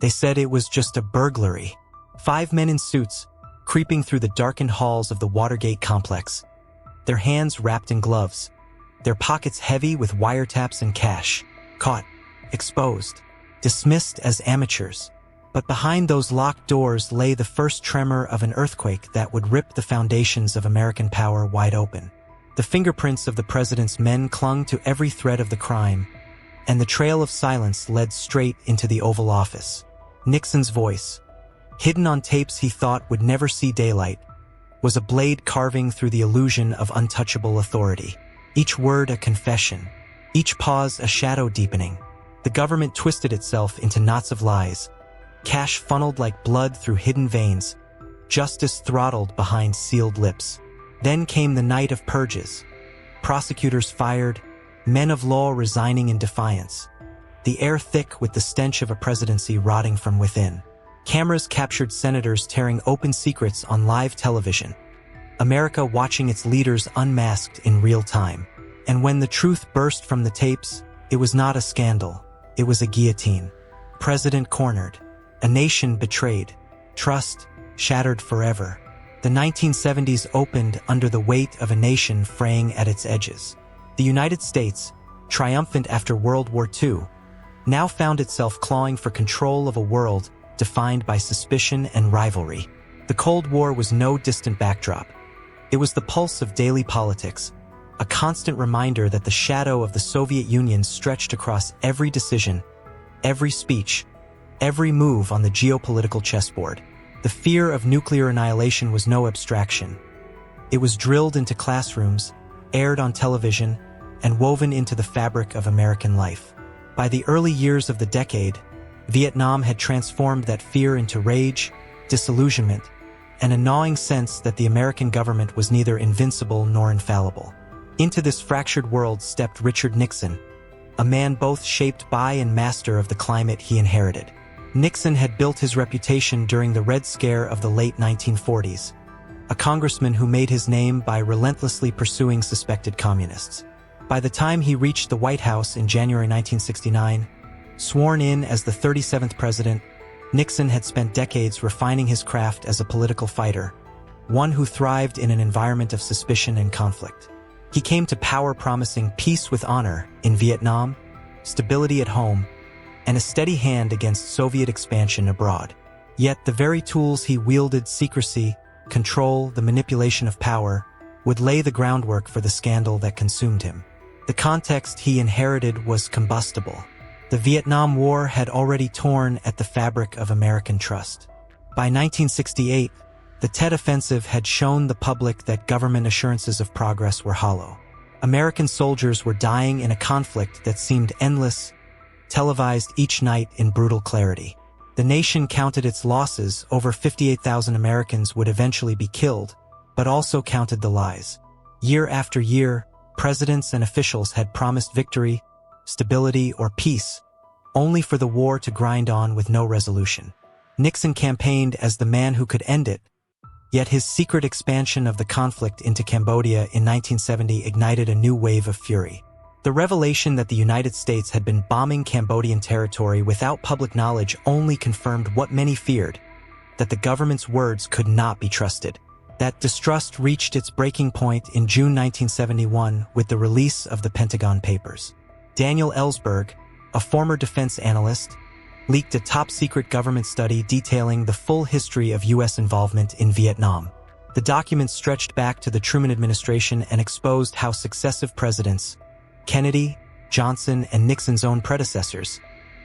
They said it was just a burglary. 5 men in suits, creeping through the darkened halls of the Watergate complex, their hands wrapped in gloves, their pockets heavy with wiretaps and cash, caught, exposed, dismissed as amateurs. But behind those locked doors lay the first tremor of an earthquake that would rip the foundations of American power wide open. The fingerprints of the president's men clung to every thread of the crime, and the trail of silence led straight into the Oval Office. Nixon's voice, hidden on tapes he thought would never see daylight, was a blade carving through the illusion of untouchable authority. Each word a confession, each pause a shadow deepening. The government twisted itself into knots of lies, cash funneled like blood through hidden veins, justice throttled behind sealed lips. Then came the night of purges. Prosecutors fired, men of law resigning in defiance. The air thick with the stench of a presidency rotting from within. Cameras captured senators tearing open secrets on live television. America watching its leaders unmasked in real time. And when the truth burst from the tapes, it was not a scandal. It was a guillotine. President cornered. A nation betrayed. Trust shattered forever. The 1970s opened under the weight of a nation fraying at its edges. The United States, triumphant after World War II, now found itself clawing for control of a world defined by suspicion and rivalry. The Cold War was no distant backdrop. It was the pulse of daily politics, a constant reminder that the shadow of the Soviet Union stretched across every decision, every speech, every move on the geopolitical chessboard. The fear of nuclear annihilation was no abstraction. It was drilled into classrooms, aired on television, and woven into the fabric of American life. By the early years of the decade, Vietnam had transformed that fear into rage, disillusionment, and a gnawing sense that the American government was neither invincible nor infallible. Into this fractured world stepped Richard Nixon, a man both shaped by and master of the climate he inherited. Nixon had built his reputation during the Red Scare of the late 1940s, a congressman who made his name by relentlessly pursuing suspected communists. By the time he reached the White House in January 1969, sworn in as the 37th president, Nixon had spent decades refining his craft as a political fighter, one who thrived in an environment of suspicion and conflict. He came to power promising peace with honor in Vietnam, stability at home, and a steady hand against Soviet expansion abroad. Yet the very tools he wielded, secrecy, control, the manipulation of power, would lay the groundwork for the scandal that consumed him. The context he inherited was combustible. The Vietnam War had already torn at the fabric of American trust. By 1968, the Tet Offensive had shown the public that government assurances of progress were hollow. American soldiers were dying in a conflict that seemed endless, televised each night in brutal clarity. The nation counted its losses. Over 58,000 Americans would eventually be killed, but also counted the lies. Year after year, presidents and officials had promised victory, stability, or peace, only for the war to grind on with no resolution. Nixon campaigned as the man who could end it, yet his secret expansion of the conflict into Cambodia in 1970 ignited a new wave of fury. The revelation that the United States had been bombing Cambodian territory without public knowledge only confirmed what many feared, that the government's words could not be trusted. That distrust reached its breaking point in June 1971 with the release of the Pentagon Papers. Daniel Ellsberg, a former defense analyst, leaked a top-secret government study detailing the full history of U.S. involvement in Vietnam. The document stretched back to the Truman administration and exposed how successive presidents, Kennedy, Johnson, and Nixon's own predecessors,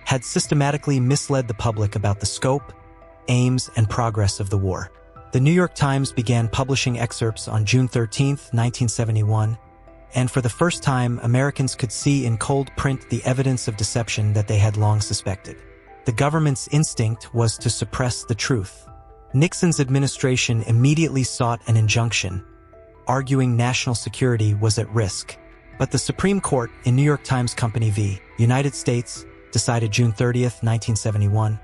had systematically misled the public about the scope, aims, and progress of the war. The New York Times began publishing excerpts on June 13, 1971, and for the first time, Americans could see in cold print the evidence of deception that they had long suspected. The government's instinct was to suppress the truth. Nixon's administration immediately sought an injunction, arguing national security was at risk. But the Supreme Court in New York Times Company v. United States, decided June 30, 1971,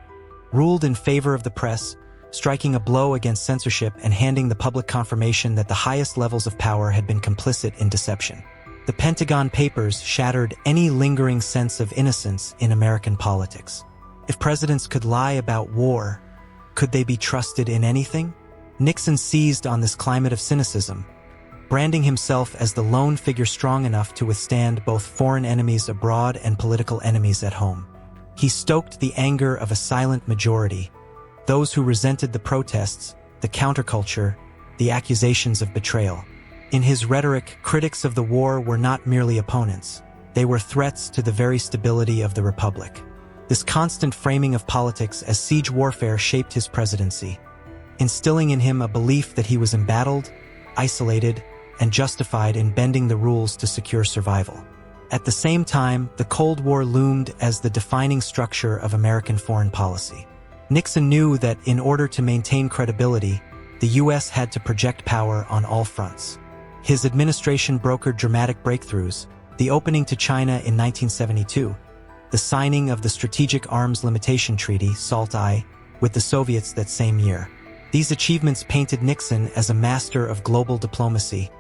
ruled in favor of the press, striking a blow against censorship and handing the public confirmation that the highest levels of power had been complicit in deception. The Pentagon Papers shattered any lingering sense of innocence in American politics. If presidents could lie about war, could they be trusted in anything? Nixon seized on this climate of cynicism, branding himself as the lone figure strong enough to withstand both foreign enemies abroad and political enemies at home. He stoked the anger of a silent majority, those who resented the protests, the counterculture, the accusations of betrayal. In his rhetoric, critics of the war were not merely opponents. They were threats to the very stability of the republic. This constant framing of politics as siege warfare shaped his presidency, instilling in him a belief that he was embattled, isolated, and justified in bending the rules to secure survival. At the same time, the Cold War loomed as the defining structure of American foreign policy. Nixon knew that in order to maintain credibility, the U.S. had to project power on all fronts. His administration brokered dramatic breakthroughs, the opening to China in 1972, the signing of the Strategic Arms Limitation Treaty, SALT-I, with the Soviets that same year. These achievements painted Nixon as a master of global diplomacy,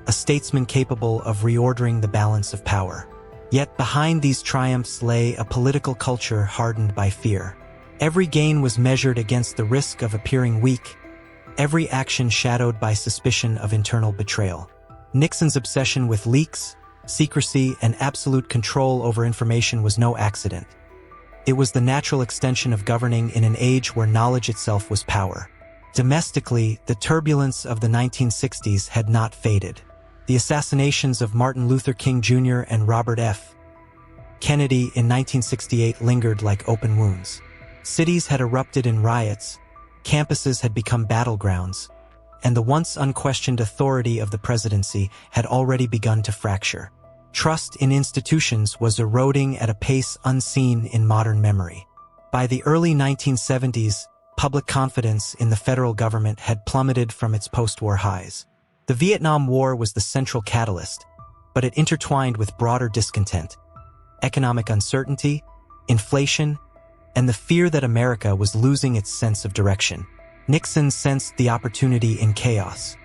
a statesman capable of reordering the balance of power. Yet behind these triumphs lay a political culture hardened by fear. Every gain was measured against the risk of appearing weak, every action shadowed by suspicion of internal betrayal. Nixon's obsession with leaks, secrecy, and absolute control over information was no accident. It was the natural extension of governing in an age where knowledge itself was power. Domestically, the turbulence of the 1960s had not faded. The assassinations of Martin Luther King Jr. and Robert F. Kennedy in 1968 lingered like open wounds. Cities had erupted in riots, campuses had become battlegrounds, and the once unquestioned authority of the presidency had already begun to fracture. Trust in institutions was eroding at a pace unseen in modern memory. By the early 1970s, public confidence in the federal government had plummeted from its post-war highs. The Vietnam War was the central catalyst, but it intertwined with broader discontent, economic uncertainty, inflation, and the fear that America was losing its sense of direction. Nixon sensed the opportunity in chaos.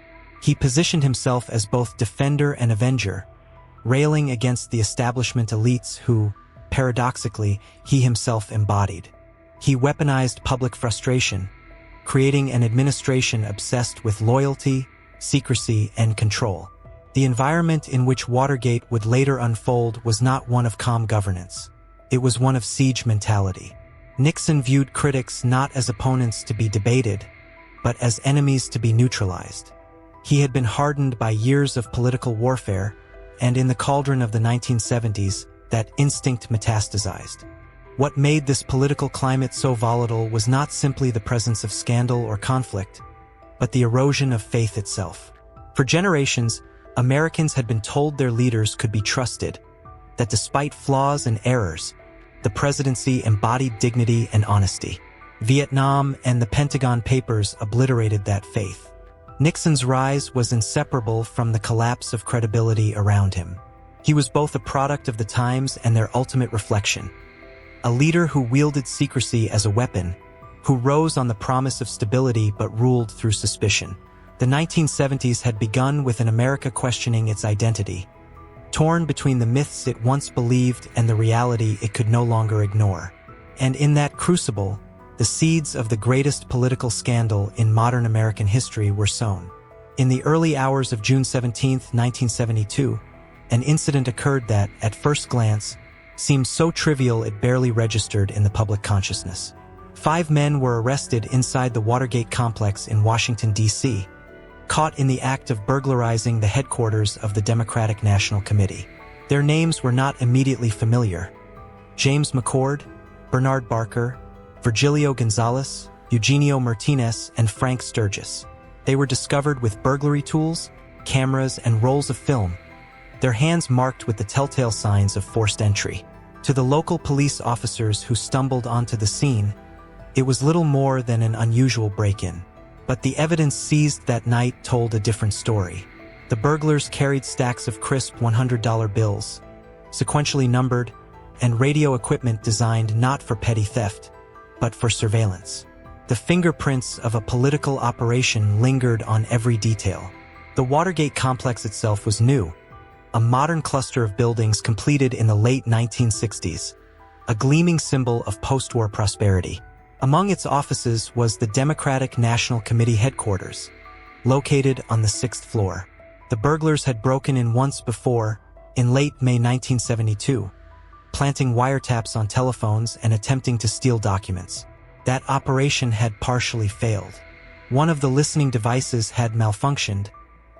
He positioned himself as both defender and avenger, railing against the establishment elites who, paradoxically, he himself embodied. He weaponized public frustration, creating an administration obsessed with loyalty, secrecy, and control. The environment in which Watergate would later unfold was not one of calm governance. It was one of siege mentality. Nixon viewed critics not as opponents to be debated, but as enemies to be neutralized. He had been hardened by years of political warfare, and in the cauldron of the 1970s, that instinct metastasized. What made this political climate so volatile was not simply the presence of scandal or conflict, but the erosion of faith itself. For generations, Americans had been told their leaders could be trusted, that despite flaws and errors, the presidency embodied dignity and honesty. Vietnam and the Pentagon Papers obliterated that faith. Nixon's rise was inseparable from the collapse of credibility around him. He was both a product of the times and their ultimate reflection. A leader who wielded secrecy as a weapon, who rose on the promise of stability but ruled through suspicion. The 1970s had begun with an America questioning its identity, torn between the myths it once believed and the reality it could no longer ignore. And in that crucible, the seeds of the greatest political scandal in modern American history were sown. In the early hours of June 17, 1972, an incident occurred that, at first glance, seemed so trivial it barely registered in the public consciousness. 5 men were arrested inside the Watergate complex in Washington, D.C., caught in the act of burglarizing the headquarters of the Democratic National Committee. Their names were not immediately familiar. James McCord, Bernard Barker, Virgilio Gonzalez, Eugenio Martinez, and Frank Sturgis. They were discovered with burglary tools, cameras, and rolls of film, their hands marked with the telltale signs of forced entry. To the local police officers who stumbled onto the scene, it was little more than an unusual break-in. But the evidence seized that night told a different story. The burglars carried stacks of crisp $100 bills, sequentially numbered, and radio equipment designed not for petty theft, but for surveillance. The fingerprints of a political operation lingered on every detail. The Watergate complex itself was new, a modern cluster of buildings completed in the late 1960s, a gleaming symbol of post-war prosperity. Among its offices was the Democratic National Committee headquarters, located on the 6th floor. The burglars had broken in once before, in late May 1972, planting wiretaps on telephones and attempting to steal documents. That operation had partially failed. One of the listening devices had malfunctioned,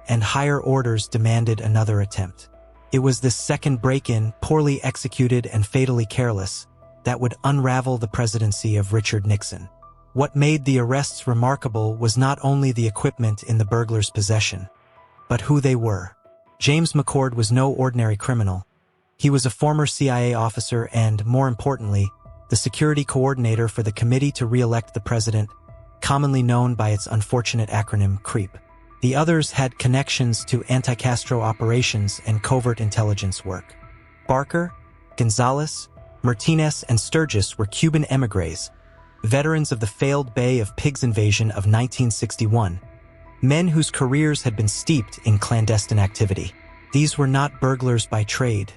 and higher orders demanded another attempt. It was this second break-in, poorly executed and fatally careless, that would unravel the presidency of Richard Nixon. What made the arrests remarkable was not only the equipment in the burglars' possession, but who they were. James McCord was no ordinary criminal. He was a former CIA officer and, more importantly, the security coordinator for the Committee to Re-elect the President, commonly known by its unfortunate acronym CREEP. The others had connections to anti-Castro operations and covert intelligence work. Barker, Gonzalez, Martinez, and Sturgis were Cuban émigrés, veterans of the failed Bay of Pigs invasion of 1961, men whose careers had been steeped in clandestine activity. These were not burglars by trade.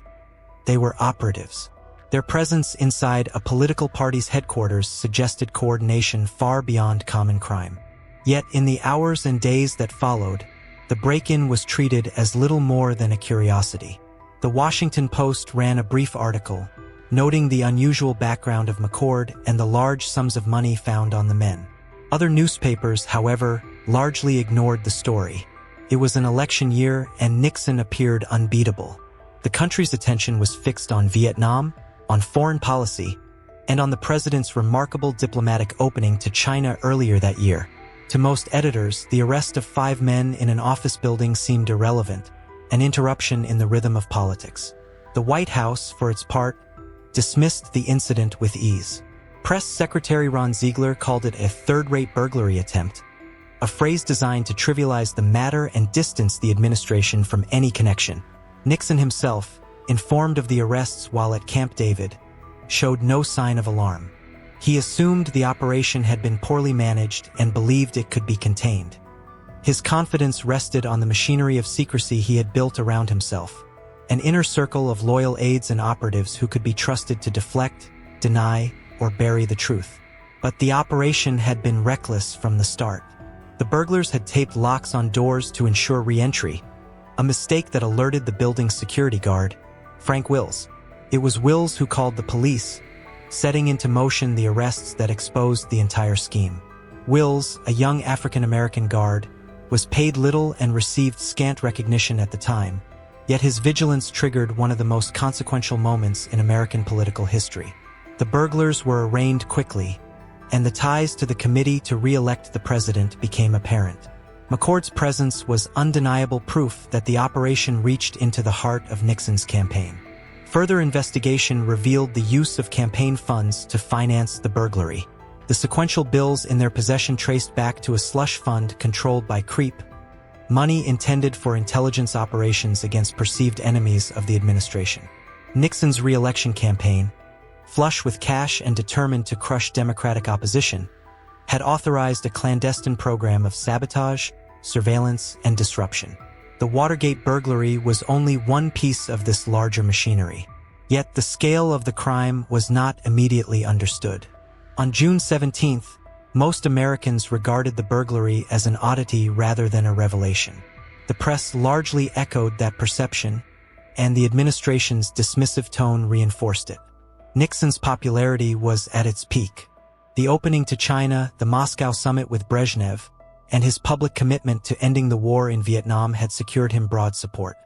They were operatives. Their presence inside a political party's headquarters suggested coordination far beyond common crime. Yet in the hours and days that followed, the break-in was treated as little more than a curiosity. The Washington Post ran a brief article, noting the unusual background of McCord and the large sums of money found on the men. Other newspapers, however, largely ignored the story. It was an election year and Nixon appeared unbeatable. The country's attention was fixed on Vietnam, on foreign policy, and on the president's remarkable diplomatic opening to China earlier that year. To most editors, the arrest of 5 men in an office building seemed irrelevant, an interruption in the rhythm of politics. The White House, for its part, dismissed the incident with ease. Press Secretary Ron Ziegler called it a third-rate burglary attempt, a phrase designed to trivialize the matter and distance the administration from any connection. Nixon himself, informed of the arrests while at Camp David, showed no sign of alarm. He assumed the operation had been poorly managed and believed it could be contained. His confidence rested on the machinery of secrecy he had built around himself, an inner circle of loyal aides and operatives who could be trusted to deflect, deny, or bury the truth. But the operation had been reckless from the start. The burglars had taped locks on doors to ensure re-entry, a mistake that alerted the building's security guard, Frank Wills. It was Wills who called the police, setting into motion the arrests that exposed the entire scheme. Wills, a young African-American guard, was paid little and received scant recognition at the time, yet his vigilance triggered one of the most consequential moments in American political history. The burglars were arraigned quickly, and the ties to the Committee to Re-elect the President became apparent. McCord's presence was undeniable proof that the operation reached into the heart of Nixon's campaign. Further investigation revealed the use of campaign funds to finance the burglary. The sequential bills in their possession traced back to a slush fund controlled by CREEP, money intended for intelligence operations against perceived enemies of the administration. Nixon's re-election campaign, flush with cash and determined to crush Democratic opposition, had authorized a clandestine program of sabotage, surveillance, and disruption. The Watergate burglary was only one piece of this larger machinery. Yet the scale of the crime was not immediately understood. On June 17th, most Americans regarded the burglary as an oddity rather than a revelation. The press largely echoed that perception, and the administration's dismissive tone reinforced it. Nixon's popularity was at its peak. The opening to China, the Moscow summit with Brezhnev, and his public commitment to ending the war in Vietnam had secured him broad support.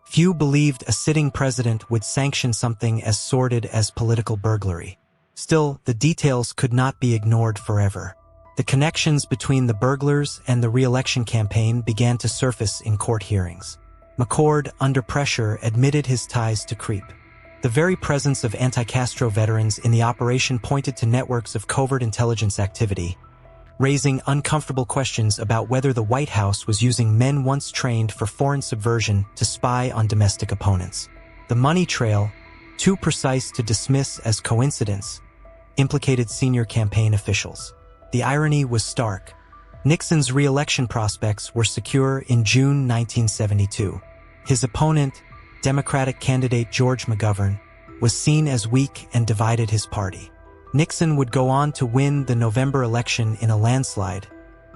Few believed a sitting president would sanction something as sordid as political burglary. Still, the details could not be ignored forever. The connections between the burglars and the re-election campaign began to surface in court hearings. McCord, under pressure, admitted his ties to CREEP. The very presence of anti-Castro veterans in the operation pointed to networks of covert intelligence activity, raising uncomfortable questions about whether the White House was using men once trained for foreign subversion to spy on domestic opponents. The money trail, too precise to dismiss as coincidence, implicated senior campaign officials. The irony was stark. Nixon's re-election prospects were secure in June 1972. His opponent, Democratic candidate George McGovern, was seen as weak and divided his party. Nixon would go on to win the November election in a landslide,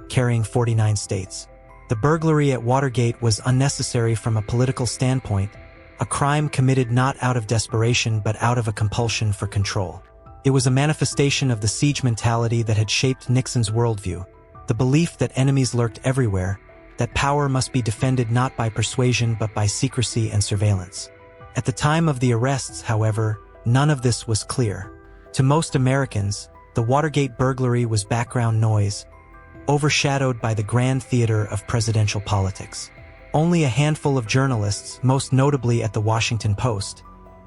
carrying 49 states. The burglary at Watergate was unnecessary from a political standpoint, a crime committed not out of desperation but out of a compulsion for control. It was a manifestation of the siege mentality that had shaped Nixon's worldview, the belief that enemies lurked everywhere, that power must be defended not by persuasion but by secrecy and surveillance. At the time of the arrests, however, none of this was clear. To most Americans, the Watergate burglary was background noise, overshadowed by the grand theater of presidential politics. Only a handful of journalists, most notably at the Washington Post,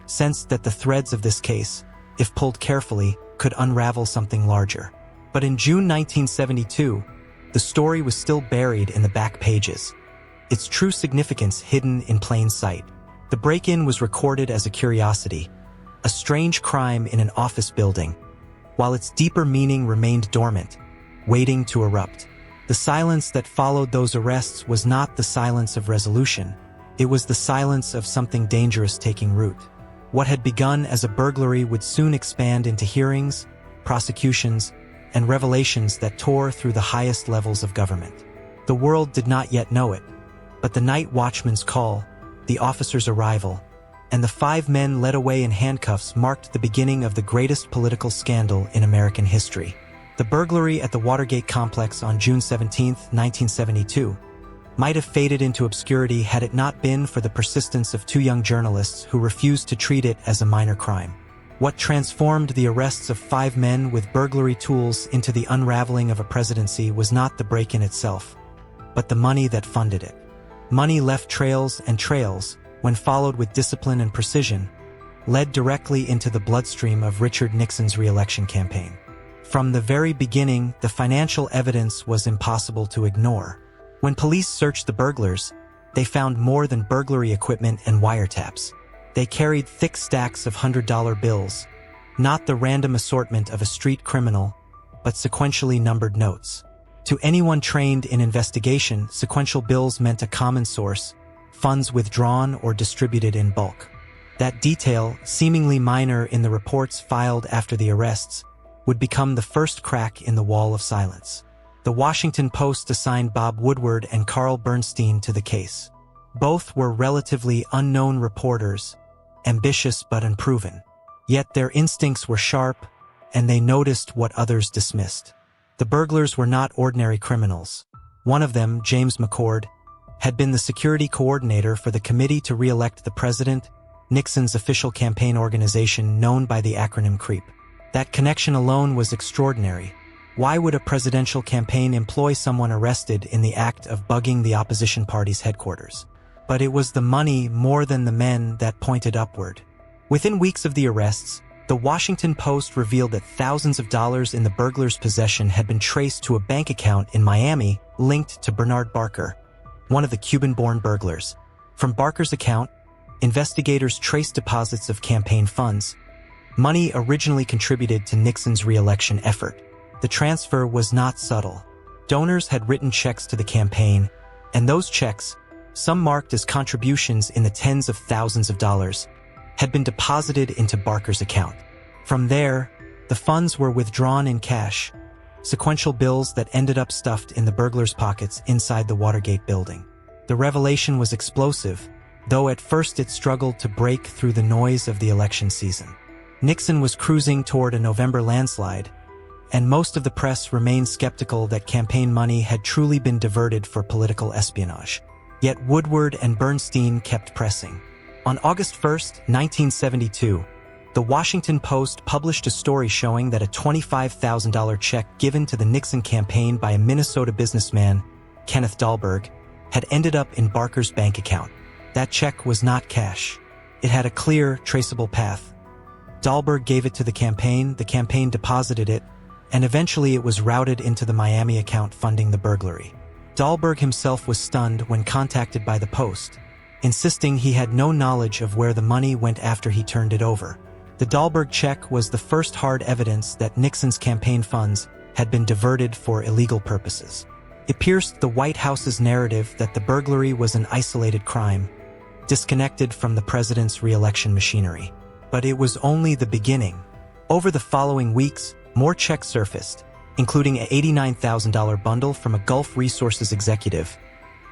sensed that the threads of this case, if pulled carefully, could unravel something larger. But in June 1972, the story was still buried in the back pages, its true significance hidden in plain sight. The break-in was recorded as a curiosity, a strange crime in an office building, while its deeper meaning remained dormant, waiting to erupt. The silence that followed those arrests was not the silence of resolution. It was the silence of something dangerous taking root. What had begun as a burglary would soon expand into hearings, prosecutions, and revelations that tore through the highest levels of government. The world did not yet know it, but the night watchman's call, the officer's arrival, and the 5 men led away in handcuffs marked the beginning of the greatest political scandal in American history. The burglary at the Watergate complex on June 17, 1972, might have faded into obscurity had it not been for the persistence of 2 young journalists who refused to treat it as a minor crime. What transformed the arrests of 5 men with burglary tools into the unraveling of a presidency was not the break-in itself, but the money that funded it. Money left trails and trails, when followed with discipline and precision, led directly into the bloodstream of Richard Nixon's re-election campaign. From the very beginning, the financial evidence was impossible to ignore. When police searched the burglars, they found more than burglary equipment and wiretaps. They carried thick stacks of $100 bills, not the random assortment of a street criminal, but sequentially numbered notes. To anyone trained in investigation, sequential bills meant a common source, funds withdrawn or distributed in bulk. That detail, seemingly minor in the reports filed after the arrests, would become the first crack in the wall of silence. The Washington Post assigned Bob Woodward and Carl Bernstein to the case. Both were relatively unknown reporters, ambitious but unproven. Yet their instincts were sharp, and they noticed what others dismissed. The burglars were not ordinary criminals. One of them, James McCord, had been the security coordinator for the committee to re-elect the president, Nixon's official campaign organization known by the acronym CREEP. That connection alone was extraordinary. Why would a presidential campaign employ someone arrested in the act of bugging the opposition party's headquarters? But it was the money more than the men that pointed upward. Within weeks of the arrests, the Washington Post revealed that thousands of dollars in the burglars' possession had been traced to a bank account in Miami linked to Bernard Barker, one of the Cuban-born burglars. From Barker's account, investigators traced deposits of campaign funds, money originally contributed to Nixon's re-election effort. The transfer was not subtle. Donors had written checks to the campaign, and those checks, some marked as contributions in the tens of thousands of dollars, had been deposited into Barker's account. From there, the funds were withdrawn in cash, sequential bills that ended up stuffed in the burglars' pockets inside the Watergate building. The revelation was explosive, though at first it struggled to break through the noise of the election season. Nixon was cruising toward a November landslide, and most of the press remained skeptical that campaign money had truly been diverted for political espionage. Yet Woodward and Bernstein kept pressing. On August 1, 1972, the Washington Post published a story showing that a $25,000 check given to the Nixon campaign by a Minnesota businessman, Kenneth Dahlberg, had ended up in Barker's bank account. That check was not cash. It had a clear, traceable path. Dahlberg gave it to the campaign deposited it, and eventually it was routed into the Miami account funding the burglary. Dahlberg himself was stunned when contacted by the Post, insisting he had no knowledge of where the money went after he turned it over. The Dahlberg check was the first hard evidence that Nixon's campaign funds had been diverted for illegal purposes. It pierced the White House's narrative that the burglary was an isolated crime, disconnected from the president's re-election machinery. But it was only the beginning. Over the following weeks, more checks surfaced, including an $89,000 bundle from a Gulf Resources executive,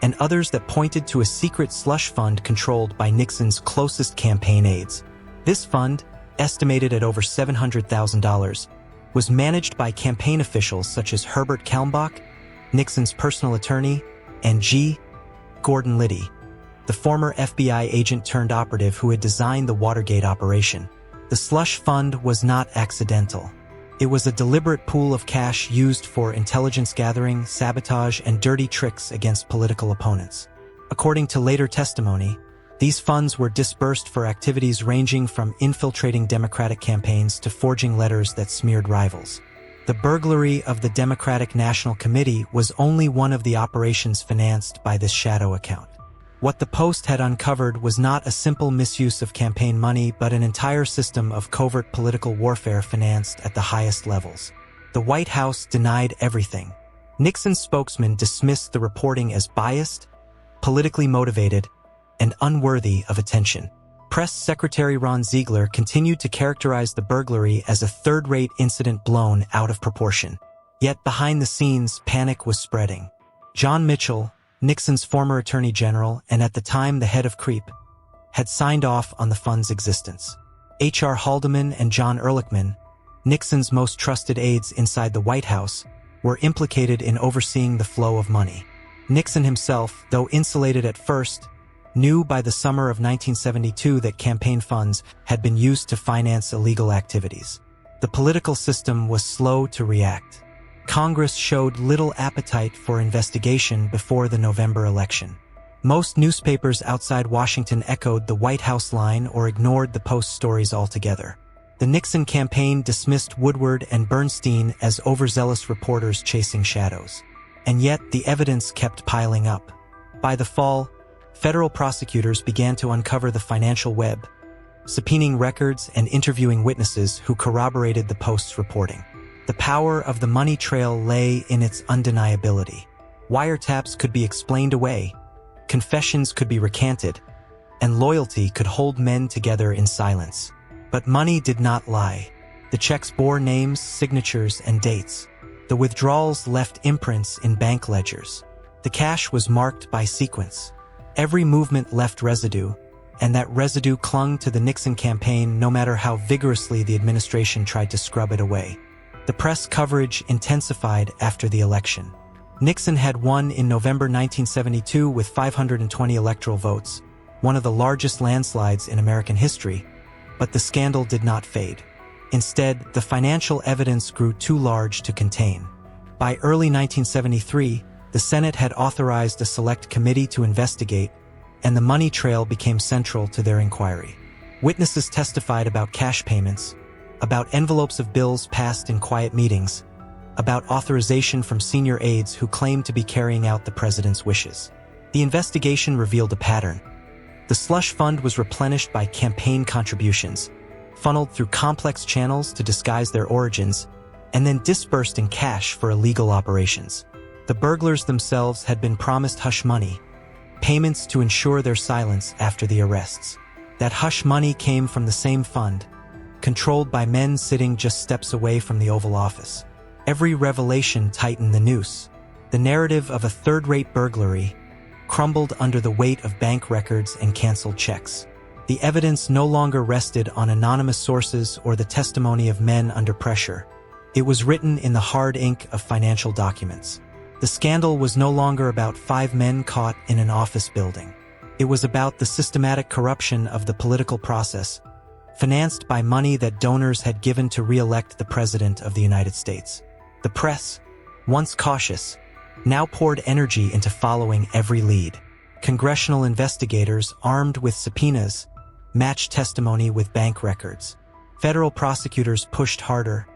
and others that pointed to a secret slush fund controlled by Nixon's closest campaign aides. This fund, estimated at over $700,000, was managed by campaign officials such as Herbert Kalmbach, Nixon's personal attorney, and G. Gordon Liddy, the former FBI agent turned operative who had designed the Watergate operation. The slush fund was not accidental. It was a deliberate pool of cash used for intelligence gathering, sabotage, and dirty tricks against political opponents. According to later testimony, these funds were disbursed for activities ranging from infiltrating Democratic campaigns to forging letters that smeared rivals. The burglary of the Democratic National Committee was only one of the operations financed by this shadow account. What the Post had uncovered was not a simple misuse of campaign money, but an entire system of covert political warfare financed at the highest levels. The White House denied everything. Nixon's spokesman dismissed the reporting as biased, politically motivated, and unworthy of attention. Press Secretary Ron Ziegler continued to characterize the burglary as a third-rate incident blown out of proportion. Yet behind the scenes, panic was spreading. John Mitchell, Nixon's former Attorney General and at the time the head of CREEP, had signed off on the fund's existence. H.R. Haldeman and John Ehrlichman, Nixon's most trusted aides inside the White House, were implicated in overseeing the flow of money. Nixon himself, though insulated at first, knew by the summer of 1972 that campaign funds had been used to finance illegal activities. The political system was slow to react. Congress showed little appetite for investigation before the November election. Most newspapers outside Washington echoed the White House line or ignored the Post stories altogether. The Nixon campaign dismissed Woodward and Bernstein as overzealous reporters chasing shadows. And yet the evidence kept piling up. By the fall, federal prosecutors began to uncover the financial web, subpoenaing records and interviewing witnesses who corroborated the Post's reporting. The power of the money trail lay in its undeniability. Wiretaps could be explained away, confessions could be recanted, and loyalty could hold men together in silence. But money did not lie. The checks bore names, signatures, and dates. The withdrawals left imprints in bank ledgers. The cash was marked by sequence. Every movement left residue, and that residue clung to the Nixon campaign no matter how vigorously the administration tried to scrub it away. The press coverage intensified after the election. Nixon had won in November 1972 with 520 electoral votes, one of the largest landslides in American history, but the scandal did not fade. Instead, the financial evidence grew too large to contain. By early 1973, the Senate had authorized a select committee to investigate, and the money trail became central to their inquiry. Witnesses testified about cash payments, about envelopes of bills passed in quiet meetings, about authorization from senior aides who claimed to be carrying out the president's wishes. The investigation revealed a pattern. The slush fund was replenished by campaign contributions, funneled through complex channels to disguise their origins, and then dispersed in cash for illegal operations. The burglars themselves had been promised hush money, payments to ensure their silence after the arrests. That hush money came from the same fund, controlled by men sitting just steps away from the Oval Office. Every revelation tightened the noose. The narrative of a third-rate burglary crumbled under the weight of bank records and canceled checks. The evidence no longer rested on anonymous sources or the testimony of men under pressure. It was written in the hard ink of financial documents. The scandal was no longer about 5 men caught in an office building. It was about the systematic corruption of the political process, financed by money that donors had given to re-elect the President of the United States. The press, once cautious, now poured energy into following every lead. Congressional investigators, armed with subpoenas, matched testimony with bank records. Federal prosecutors pushed harder,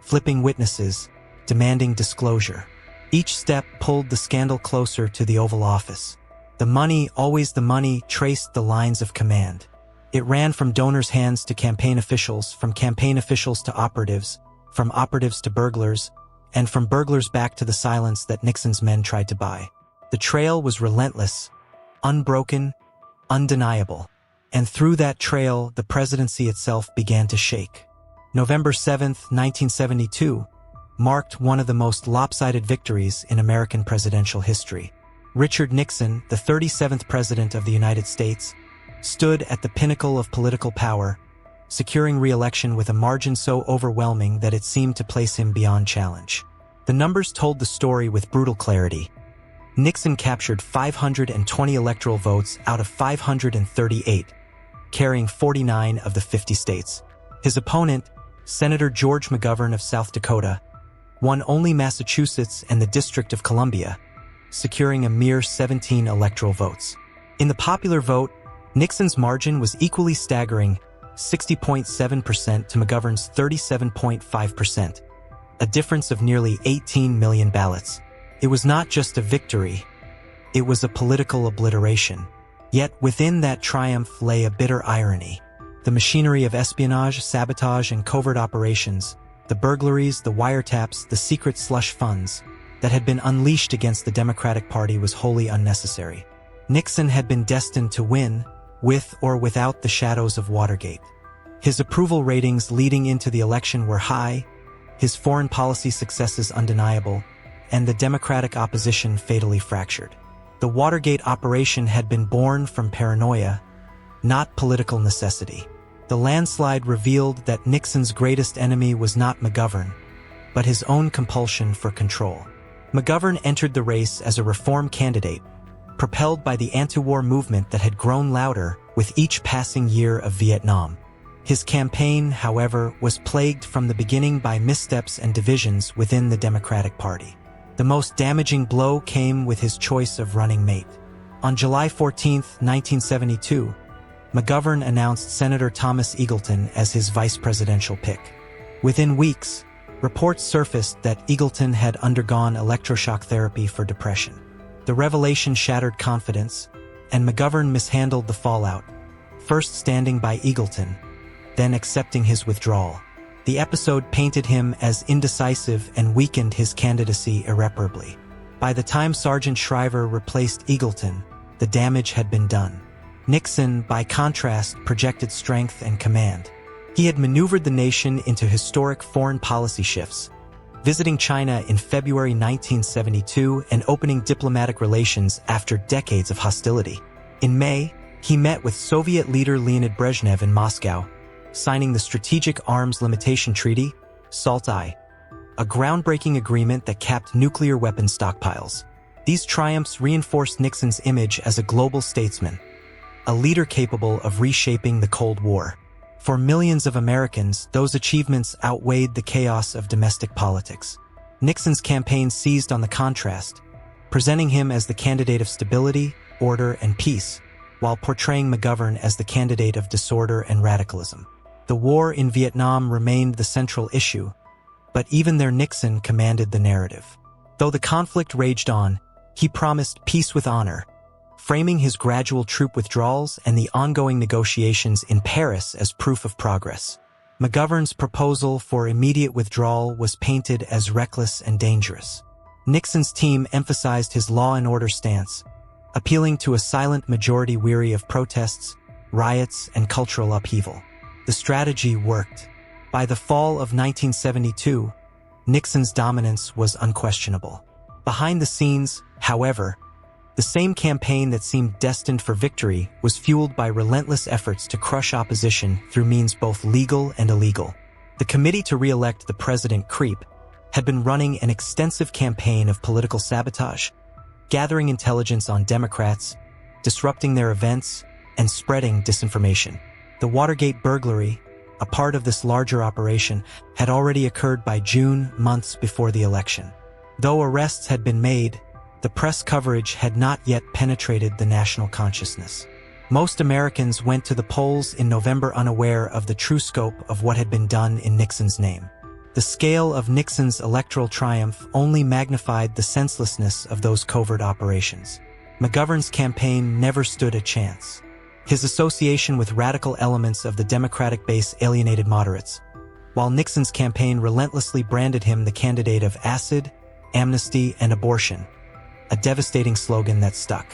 flipping witnesses, demanding disclosure. Each step pulled the scandal closer to the Oval Office. The money, always the money, traced the lines of command. It ran from donors' hands to campaign officials, from campaign officials to operatives, from operatives to burglars, and from burglars back to the silence that Nixon's men tried to buy. The trail was relentless, unbroken, undeniable. And through that trail, the presidency itself began to shake. November 7, 1972, marked one of the most lopsided victories in American presidential history. Richard Nixon, the 37th President of the United States, stood at the pinnacle of political power, securing re-election with a margin so overwhelming that it seemed to place him beyond challenge. The numbers told the story with brutal clarity. Nixon captured 520 electoral votes out of 538, carrying 49 of the 50 states. His opponent, Senator George McGovern of South Dakota, won only Massachusetts and the District of Columbia, securing a mere 17 electoral votes. In the popular vote, Nixon's margin was equally staggering, 60.7% to McGovern's 37.5%, a difference of nearly 18 million ballots. It was not just a victory, it was a political obliteration. Yet within that triumph lay a bitter irony. The machinery of espionage, sabotage, and covert operations, the burglaries, the wiretaps, the secret slush funds that had been unleashed against the Democratic Party was wholly unnecessary. Nixon had been destined to win, with or without the shadows of Watergate. His approval ratings leading into the election were high, his foreign policy successes undeniable, and the Democratic opposition fatally fractured. The Watergate operation had been born from paranoia, not political necessity. The landslide revealed that Nixon's greatest enemy was not McGovern, but his own compulsion for control. McGovern entered the race as a reform candidate, propelled by the anti-war movement that had grown louder with each passing year of Vietnam. His campaign, however, was plagued from the beginning by missteps and divisions within the Democratic Party. The most damaging blow came with his choice of running mate. On July 14, 1972, McGovern announced Senator Thomas Eagleton as his vice presidential pick. Within weeks, reports surfaced that Eagleton had undergone electroshock therapy for depression. The revelation shattered confidence, and McGovern mishandled the fallout, first standing by Eagleton, then accepting his withdrawal. The episode painted him as indecisive and weakened his candidacy irreparably. By the time Sergeant Shriver replaced Eagleton, the damage had been done. Nixon, by contrast, projected strength and command. He had maneuvered the nation into historic foreign policy shifts, visiting China in February 1972 and opening diplomatic relations after decades of hostility. In May, he met with Soviet leader Leonid Brezhnev in Moscow, signing the Strategic Arms Limitation Treaty, SALT-I, a groundbreaking agreement that capped nuclear weapon stockpiles. These triumphs reinforced Nixon's image as a global statesman, a leader capable of reshaping the Cold War. For millions of Americans, those achievements outweighed the chaos of domestic politics. Nixon's campaign seized on the contrast, presenting him as the candidate of stability, order, and peace, while portraying McGovern as the candidate of disorder and radicalism. The war in Vietnam remained the central issue, but even there Nixon commanded the narrative. Though the conflict raged on, he promised peace with honor, framing his gradual troop withdrawals and the ongoing negotiations in Paris as proof of progress. McGovern's proposal for immediate withdrawal was painted as reckless and dangerous. Nixon's team emphasized his law and order stance, appealing to a silent majority weary of protests, riots, and cultural upheaval. The strategy worked. By the fall of 1972, Nixon's dominance was unquestionable. Behind the scenes, however, the same campaign that seemed destined for victory was fueled by relentless efforts to crush opposition through means both legal and illegal. The Committee to Re-elect the President, CREEP, had been running an extensive campaign of political sabotage, gathering intelligence on Democrats, disrupting their events, and spreading disinformation. The Watergate burglary, a part of this larger operation, had already occurred by June, months before the election. Though arrests had been made, the press coverage had not yet penetrated the national consciousness. Most Americans went to the polls in November unaware of the true scope of what had been done in Nixon's name. The scale of Nixon's electoral triumph only magnified the senselessness of those covert operations. McGovern's campaign never stood a chance. His association with radical elements of the Democratic base alienated moderates, while Nixon's campaign relentlessly branded him the candidate of acid, amnesty, and abortion, a devastating slogan that stuck.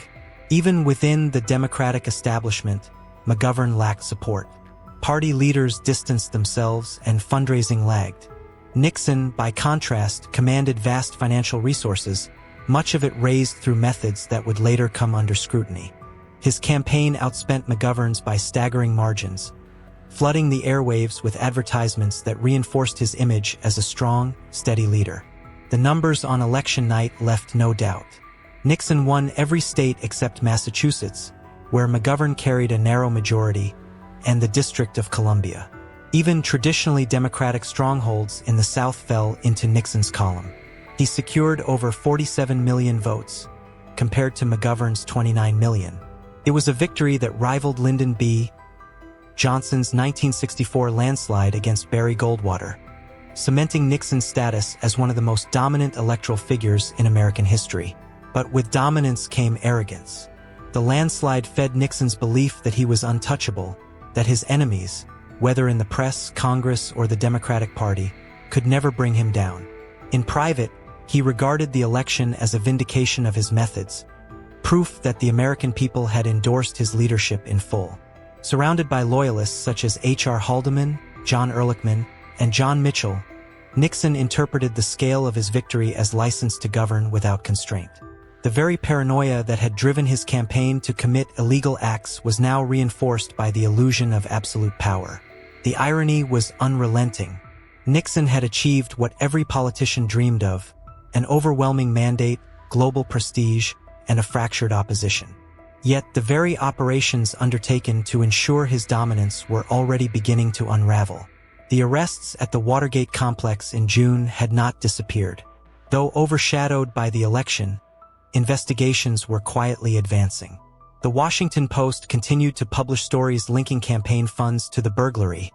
Even within the Democratic establishment, McGovern lacked support. Party leaders distanced themselves and fundraising lagged. Nixon, by contrast, commanded vast financial resources, much of it raised through methods that would later come under scrutiny. His campaign outspent McGovern's by staggering margins, flooding the airwaves with advertisements that reinforced his image as a strong, steady leader. The numbers on election night left no doubt. Nixon won every state except Massachusetts, where McGovern carried a narrow majority, and the District of Columbia. Even traditionally Democratic strongholds in the South fell into Nixon's column. He secured over 47 million votes, compared to McGovern's 29 million. It was a victory that rivaled Lyndon B. Johnson's 1964 landslide against Barry Goldwater, cementing Nixon's status as one of the most dominant electoral figures in American history. But with dominance came arrogance. The landslide fed Nixon's belief that he was untouchable, that his enemies, whether in the press, Congress, or the Democratic Party, could never bring him down. In private, he regarded the election as a vindication of his methods, proof that the American people had endorsed his leadership in full. Surrounded by loyalists such as H.R. Haldeman, John Ehrlichman, and John Mitchell, Nixon interpreted the scale of his victory as license to govern without constraint. The very paranoia that had driven his campaign to commit illegal acts was now reinforced by the illusion of absolute power. The irony was unrelenting. Nixon had achieved what every politician dreamed of: an overwhelming mandate, global prestige, and a fractured opposition. Yet the very operations undertaken to ensure his dominance were already beginning to unravel. The arrests at the Watergate complex in June had not disappeared. Though overshadowed by the election, investigations were quietly advancing. The Washington Post continued to publish stories linking campaign funds to the burglary,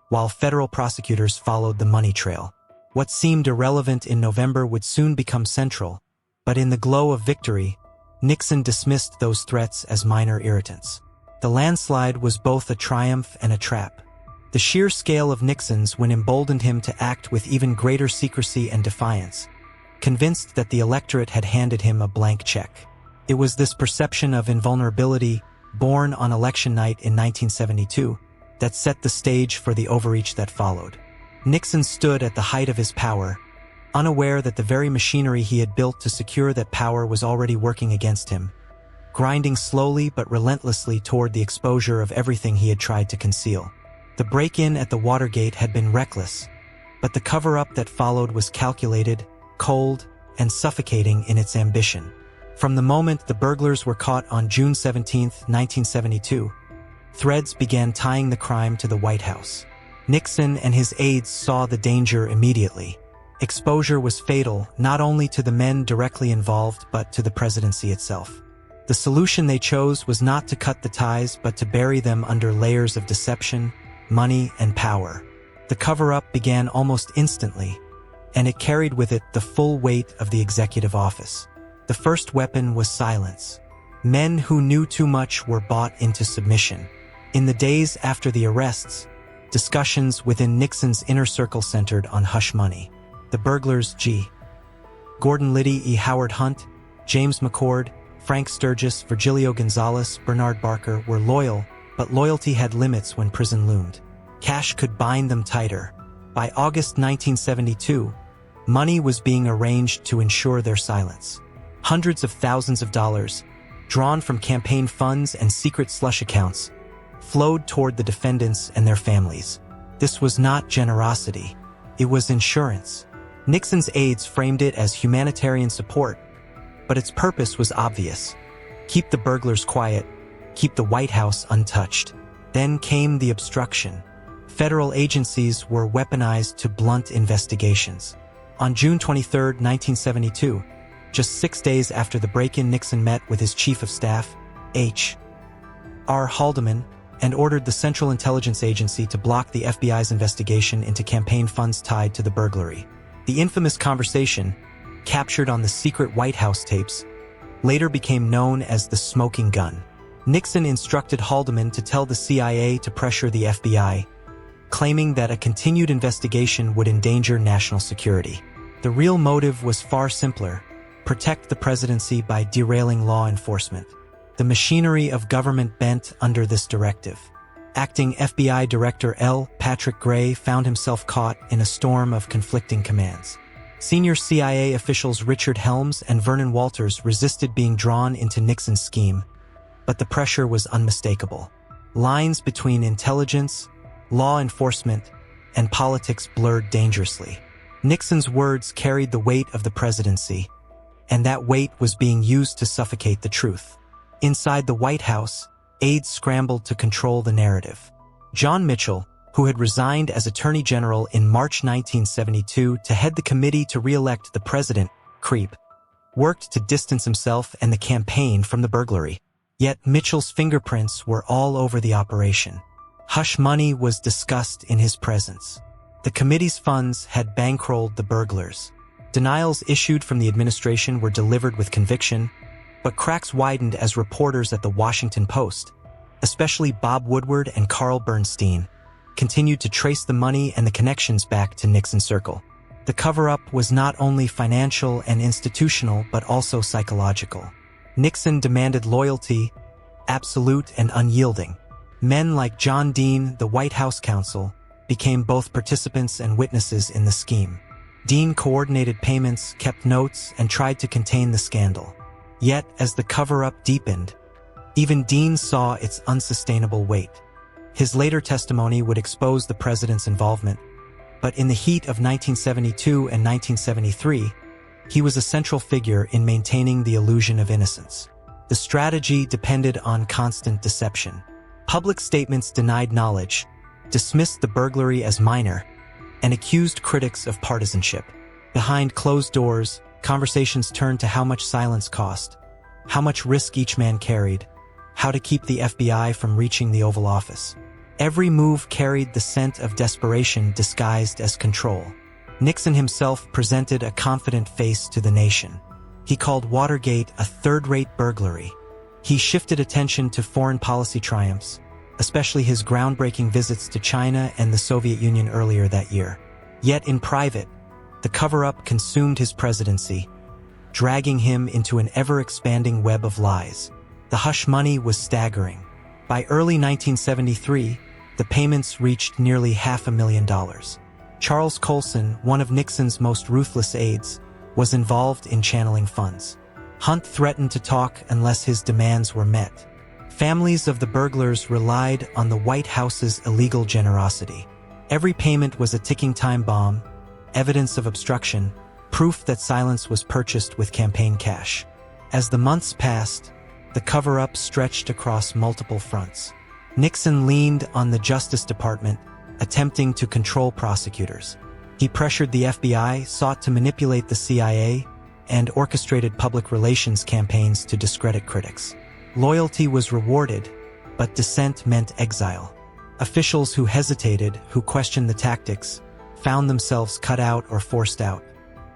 while federal prosecutors followed the money trail. What seemed irrelevant in November would soon become central, but in the glow of victory, Nixon dismissed those threats as minor irritants. The landslide was both a triumph and a trap. The sheer scale of Nixon's win emboldened him to act with even greater secrecy and defiance, convinced that the electorate had handed him a blank check. It was this perception of invulnerability, born on election night in 1972, that set the stage for the overreach that followed. Nixon stood at the height of his power, unaware that the very machinery he had built to secure that power was already working against him, grinding slowly but relentlessly toward the exposure of everything he had tried to conceal. The break-in at the Watergate had been reckless, but the cover-up that followed was calculated, cold, and suffocating in its ambition. From the moment the burglars were caught on June 17, 1972, threads began tying the crime to the White House. Nixon and his aides saw the danger immediately. Exposure was fatal not only to the men directly involved but to the presidency itself. The solution they chose was not to cut the ties but to bury them under layers of deception, money, and power. The cover-up began almost instantly, and it carried with it the full weight of the executive office. The first weapon was silence. Men who knew too much were bought into submission. In the days after the arrests, discussions within Nixon's inner circle centered on hush money. The burglars G. Gordon Liddy, E. Howard Hunt, James McCord, Frank Sturgis, Virgilio Gonzalez, Bernard Barker were loyal, but loyalty had limits when prison loomed. Cash could bind them tighter. By August 1972, money was being arranged to ensure their silence. Hundreds of thousands of dollars, drawn from campaign funds and secret slush accounts, flowed toward the defendants and their families. This was not generosity. It was insurance. Nixon's aides framed it as humanitarian support, but its purpose was obvious. Keep the burglars quiet, keep the White House untouched. Then came the obstruction. Federal agencies were weaponized to blunt investigations. On June 23, 1972, just 6 days after the break-in, Nixon met with his chief of staff, H.R. Haldeman, and ordered the Central Intelligence Agency to block the FBI's investigation into campaign funds tied to the burglary. The infamous conversation, captured on the secret White House tapes, later became known as the smoking gun. Nixon instructed Haldeman to tell the CIA to pressure the FBI, claiming that a continued investigation would endanger national security. The real motive was far simpler: protect the presidency by derailing law enforcement. The machinery of government bent under this directive. Acting FBI Director L. Patrick Gray found himself caught in a storm of conflicting commands. Senior CIA officials Richard Helms and Vernon Walters resisted being drawn into Nixon's scheme, but the pressure was unmistakable. Lines between intelligence, law enforcement, and politics blurred dangerously. Nixon's words carried the weight of the presidency, and that weight was being used to suffocate the truth. Inside the White House, aides scrambled to control the narrative. John Mitchell, who had resigned as Attorney General in March 1972 to head the committee to re-elect the president, Creep, worked to distance himself and the campaign from the burglary. Yet Mitchell's fingerprints were all over the operation. Hush money was discussed in his presence. The committee's funds had bankrolled the burglars. Denials issued from the administration were delivered with conviction, but cracks widened as reporters at the Washington Post, especially Bob Woodward and Carl Bernstein, continued to trace the money and the connections back to Nixon's circle. The cover-up was not only financial and institutional but also psychological. Nixon demanded loyalty, absolute and unyielding. Men like John Dean, the White House counsel, became both participants and witnesses in the scheme. Dean coordinated payments, kept notes, and tried to contain the scandal. Yet, as the cover-up deepened, even Dean saw its unsustainable weight. His later testimony would expose the president's involvement, but in the heat of 1972 and 1973, he was a central figure in maintaining the illusion of innocence. The strategy depended on constant deception. Public statements denied knowledge, dismissed the burglary as minor, and accused critics of partisanship. Behind closed doors, conversations turned to how much silence cost, how much risk each man carried, how to keep the FBI from reaching the Oval Office. Every move carried the scent of desperation disguised as control. Nixon himself presented a confident face to the nation. He called Watergate a third-rate burglary. He shifted attention to foreign policy triumphs, especially his groundbreaking visits to China and the Soviet Union earlier that year. Yet in private, the cover-up consumed his presidency, dragging him into an ever-expanding web of lies. The hush money was staggering. By early 1973, the payments reached nearly $500,000. Charles Colson, one of Nixon's most ruthless aides, was involved in channeling funds. Hunt threatened to talk unless his demands were met. Families of the burglars relied on the White House's illegal generosity. Every payment was a ticking time bomb, evidence of obstruction, proof that silence was purchased with campaign cash. As the months passed, the cover-up stretched across multiple fronts. Nixon leaned on the Justice Department, attempting to control prosecutors. He pressured the FBI, sought to manipulate the CIA, and orchestrated public relations campaigns to discredit critics. Loyalty was rewarded, but dissent meant exile. Officials who hesitated, who questioned the tactics, found themselves cut out or forced out.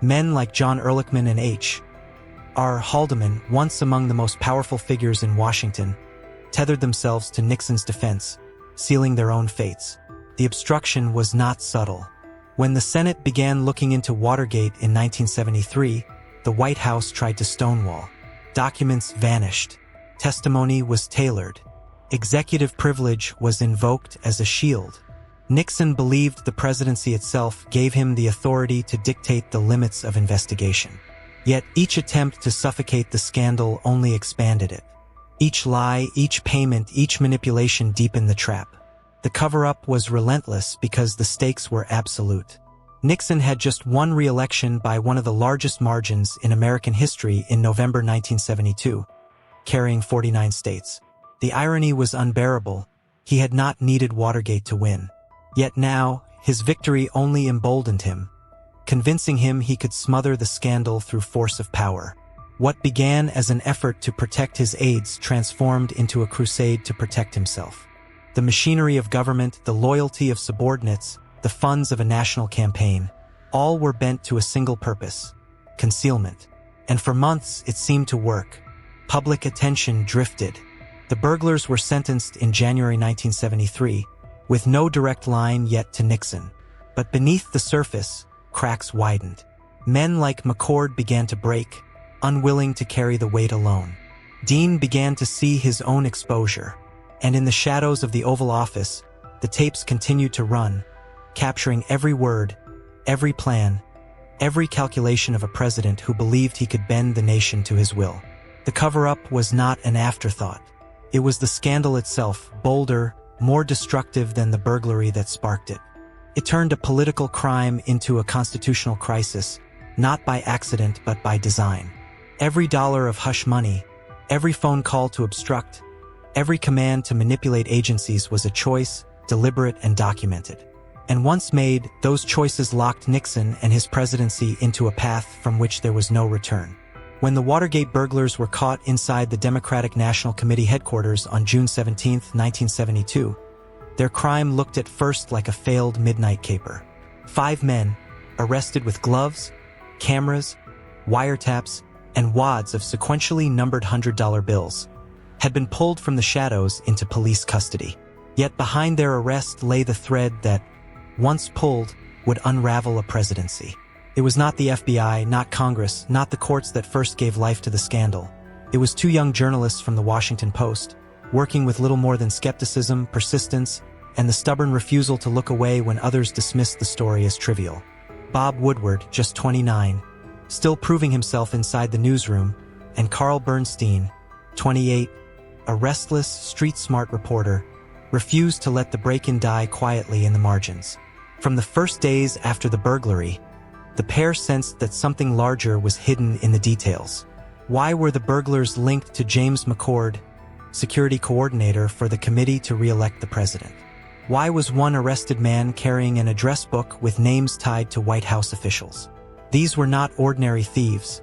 Men like John Ehrlichman and H.R. Haldeman, once among the most powerful figures in Washington, tethered themselves to Nixon's defense, sealing their own fates. The obstruction was not subtle. When the Senate began looking into Watergate in 1973, the White House tried to stonewall. Documents vanished. Testimony was tailored. Executive privilege was invoked as a shield. Nixon believed the presidency itself gave him the authority to dictate the limits of investigation. Yet each attempt to suffocate the scandal only expanded it. Each lie, each payment, each manipulation deepened the trap. The cover-up was relentless because the stakes were absolute. Nixon had just won re-election by one of the largest margins in American history in November 1972, carrying 49 states. The irony was unbearable. He had not needed Watergate to win. Yet now, his victory only emboldened him, convincing him he could smother the scandal through force of power. What began as an effort to protect his aides transformed into a crusade to protect himself. The machinery of government, the loyalty of subordinates, the funds of a national campaign, all were bent to a single purpose: concealment. And for months, it seemed to work. Public attention drifted. The burglars were sentenced in January 1973, with no direct line yet to Nixon. But beneath the surface, cracks widened. Men like McCord began to break, unwilling to carry the weight alone. Dean began to see his own exposure. And in the shadows of the Oval Office, the tapes continued to run, capturing every word, every plan, every calculation of a president who believed he could bend the nation to his will. The cover-up was not an afterthought. It was the scandal itself, bolder, more destructive than the burglary that sparked it. It turned a political crime into a constitutional crisis, not by accident but by design. Every dollar of hush money, every phone call to obstruct, every command to manipulate agencies was a choice, deliberate and documented. And once made, those choices locked Nixon and his presidency into a path from which there was no return. When the Watergate burglars were caught inside the Democratic National Committee headquarters on June 17, 1972, their crime looked at first like a failed midnight caper. 5 men, arrested with gloves, cameras, wiretaps, and wads of sequentially numbered $100 bills, had been pulled from the shadows into police custody. Yet behind their arrest lay the thread that, once pulled, would unravel a presidency. It was not the FBI, not Congress, not the courts that first gave life to the scandal. It was 2 young journalists from the Washington Post, working with little more than skepticism, persistence, and the stubborn refusal to look away when others dismissed the story as trivial. Bob Woodward, just 29, still proving himself inside the newsroom, and Carl Bernstein, 28, a restless, street-smart reporter, refused to let the break-in die quietly in the margins. From the first days after the burglary, the pair sensed that something larger was hidden in the details. Why were the burglars linked to James McCord, security coordinator for the committee to re-elect the president? Why was one arrested man carrying an address book with names tied to White House officials? These were not ordinary thieves,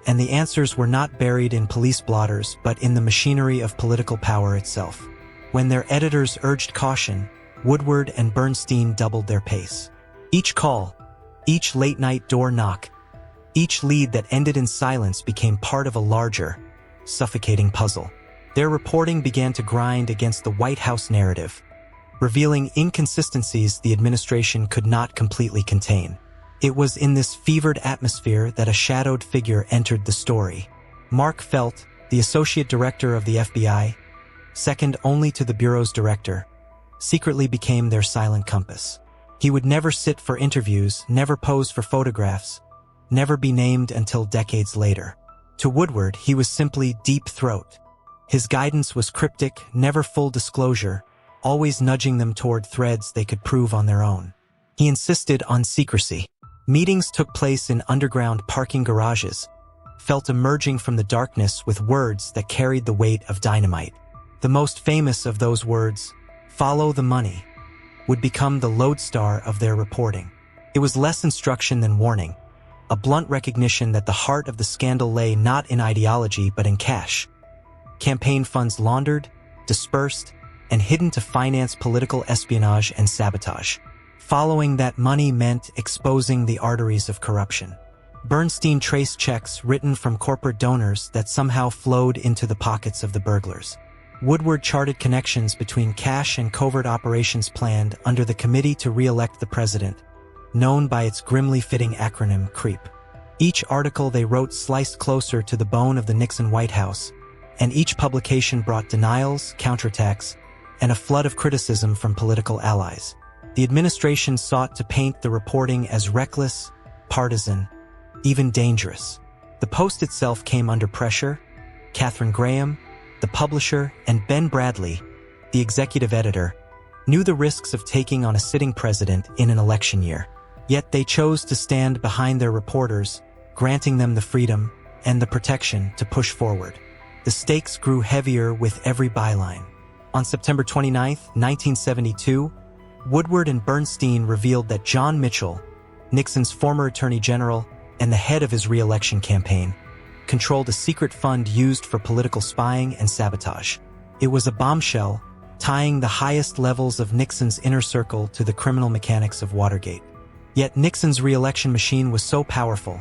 and the answers were not buried in police blotters but in the machinery of political power itself. When their editors urged caution, Woodward and Bernstein doubled their pace. Each call, each late-night door knock, each lead that ended in silence became part of a larger, suffocating puzzle. Their reporting began to grind against the White House narrative, revealing inconsistencies the administration could not completely contain. It was in this fevered atmosphere that a shadowed figure entered the story. Mark Felt, the associate director of the FBI, second only to the Bureau's director, secretly became their silent compass. He would never sit for interviews, never pose for photographs, never be named until decades later. To Woodward, he was simply deep throat. His guidance was cryptic, never full disclosure, always nudging them toward threads they could prove on their own. He insisted on secrecy. Meetings took place in underground parking garages, Felt emerging from the darkness with words that carried the weight of dynamite. The most famous of those words, "Follow the money," would become the lodestar of their reporting. It was less instruction than warning, a blunt recognition that the heart of the scandal lay not in ideology but in cash. Campaign funds laundered, dispersed, and hidden to finance political espionage and sabotage. Following that money meant exposing the arteries of corruption. Bernstein traced checks written from corporate donors that somehow flowed into the pockets of the burglars. Woodward charted connections between cash and covert operations planned under the Committee to Re-elect the President, known by its grimly fitting acronym CREEP. Each article they wrote sliced closer to the bone of the Nixon White House, and each publication brought denials, counterattacks, and a flood of criticism from political allies. The administration sought to paint the reporting as reckless, partisan, even dangerous. The Post itself came under pressure. Katharine Graham, the publisher, and Ben Bradley, the executive editor, knew the risks of taking on a sitting president in an election year. Yet they chose to stand behind their reporters, granting them the freedom and the protection to push forward. The stakes grew heavier with every byline. On September 29, 1972, Woodward and Bernstein revealed that John Mitchell, Nixon's former attorney general and the head of his re-election campaign, controlled a secret fund used for political spying and sabotage. It was a bombshell, tying the highest levels of Nixon's inner circle to the criminal mechanics of Watergate. Yet Nixon's re-election machine was so powerful,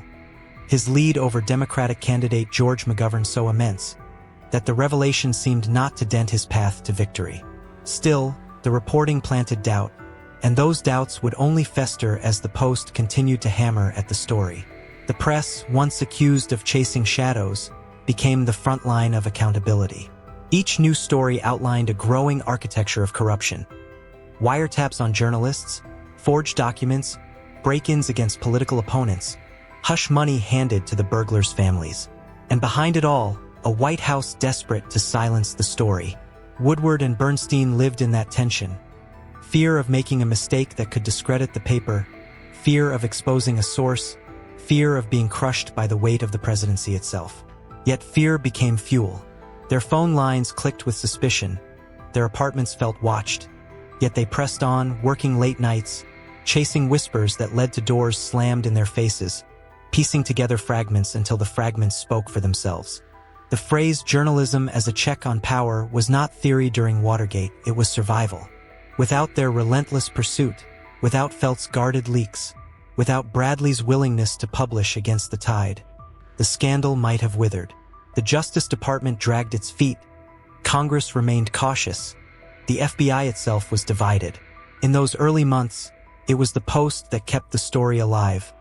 his lead over Democratic candidate George McGovern so immense, that the revelation seemed not to dent his path to victory. Still, the reporting planted doubt, and those doubts would only fester as the Post continued to hammer at the story. The press, once accused of chasing shadows, became the front line of accountability. Each new story outlined a growing architecture of corruption. Wiretaps on journalists, forged documents, break-ins against political opponents, hush money handed to the burglars' families. And behind it all, a White House desperate to silence the story. Woodward and Bernstein lived in that tension. Fear of making a mistake that could discredit the paper, fear of exposing a source, fear of being crushed by the weight of the presidency itself. Yet fear became fuel. Their phone lines clicked with suspicion. Their apartments felt watched. Yet they pressed on, working late nights, chasing whispers that led to doors slammed in their faces, piecing together fragments until the fragments spoke for themselves. The phrase journalism as a check on power was not theory during Watergate, it was survival. Without their relentless pursuit, without Felt's guarded leaks, without Bradley's willingness to publish against the tide, the scandal might have withered. The Justice Department dragged its feet. Congress remained cautious. The FBI itself was divided. In those early months, it was the Post that kept the story alive,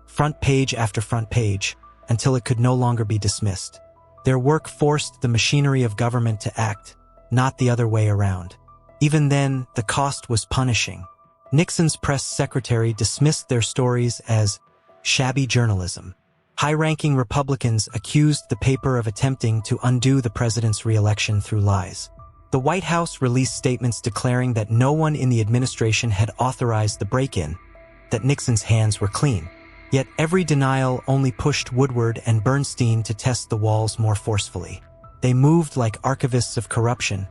front page after front page, until it could no longer be dismissed. Their work forced the machinery of government to act, not the other way around. Even then, the cost was punishing. Nixon's press secretary dismissed their stories as shabby journalism. High-ranking Republicans accused the paper of attempting to undo the president's re-election through lies. The White House released statements declaring that no one in the administration had authorized the break-in, that Nixon's hands were clean. Yet every denial only pushed Woodward and Bernstein to test the walls more forcefully. They moved like archivists of corruption,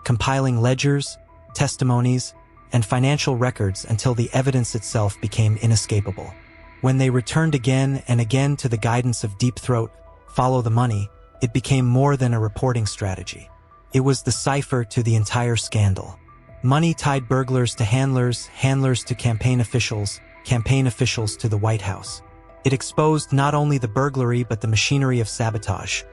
compiling ledgers, testimonies, and financial records until the evidence itself became inescapable. When they returned again and again to the guidance of Deep Throat, follow the money, it became more than a reporting strategy. It was the cipher to the entire scandal. Money tied burglars to handlers, handlers to campaign officials to the White House. It exposed not only the burglary but the machinery of sabotage.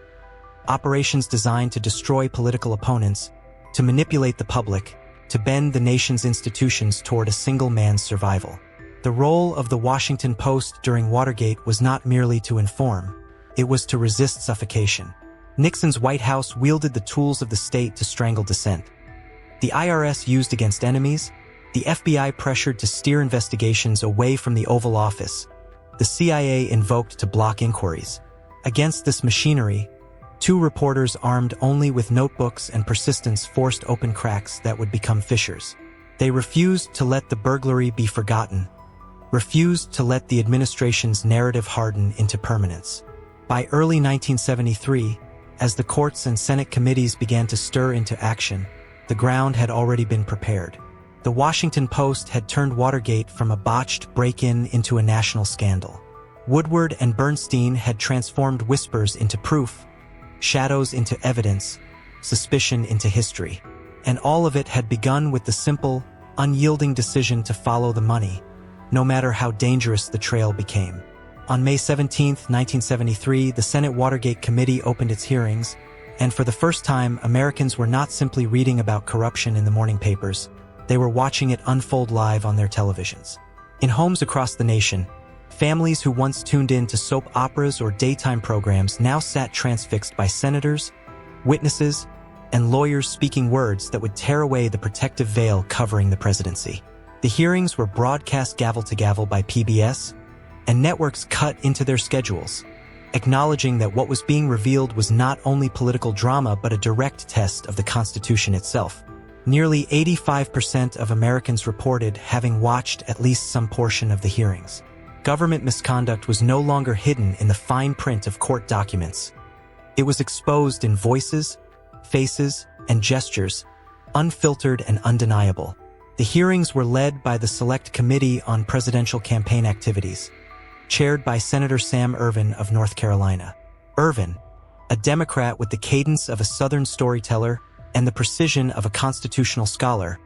Operations designed to destroy political opponents, to manipulate the public, to bend the nation's institutions toward a single man's survival. The role of the Washington Post during Watergate was not merely to inform, it was to resist suffocation. Nixon's White House wielded the tools of the state to strangle dissent. The IRS used against enemies, the FBI pressured to steer investigations away from the Oval Office, the CIA invoked to block inquiries. Against this machinery, two reporters armed only with notebooks and persistence forced open cracks that would become fissures. They refused to let the burglary be forgotten, refused to let the administration's narrative harden into permanence. By early 1973, as the courts and Senate committees began to stir into action, the ground had already been prepared. The Washington Post had turned Watergate from a botched break-in into a national scandal. Woodward and Bernstein had transformed whispers into proof, shadows into evidence, suspicion into history. And all of it had begun with the simple, unyielding decision to follow the money, no matter how dangerous the trail became. On May 17, 1973, the Senate Watergate Committee opened its hearings, and for the first time, Americans were not simply reading about corruption in the morning papers, they were watching it unfold live on their televisions. In homes across the nation, families who once tuned in to soap operas or daytime programs now sat transfixed by senators, witnesses, and lawyers speaking words that would tear away the protective veil covering the presidency. The hearings were broadcast gavel to gavel by PBS, and networks cut into their schedules, acknowledging that what was being revealed was not only political drama but a direct test of the Constitution itself. Nearly 85% of Americans reported having watched at least some portion of the hearings. Government misconduct was no longer hidden in the fine print of court documents. It was exposed in voices, faces, and gestures, unfiltered and undeniable. The hearings were led by the Select Committee on Presidential Campaign Activities, chaired by Senator Sam Ervin of North Carolina. Ervin, a Democrat with the cadence of a Southern storyteller and the precision of a constitutional scholar,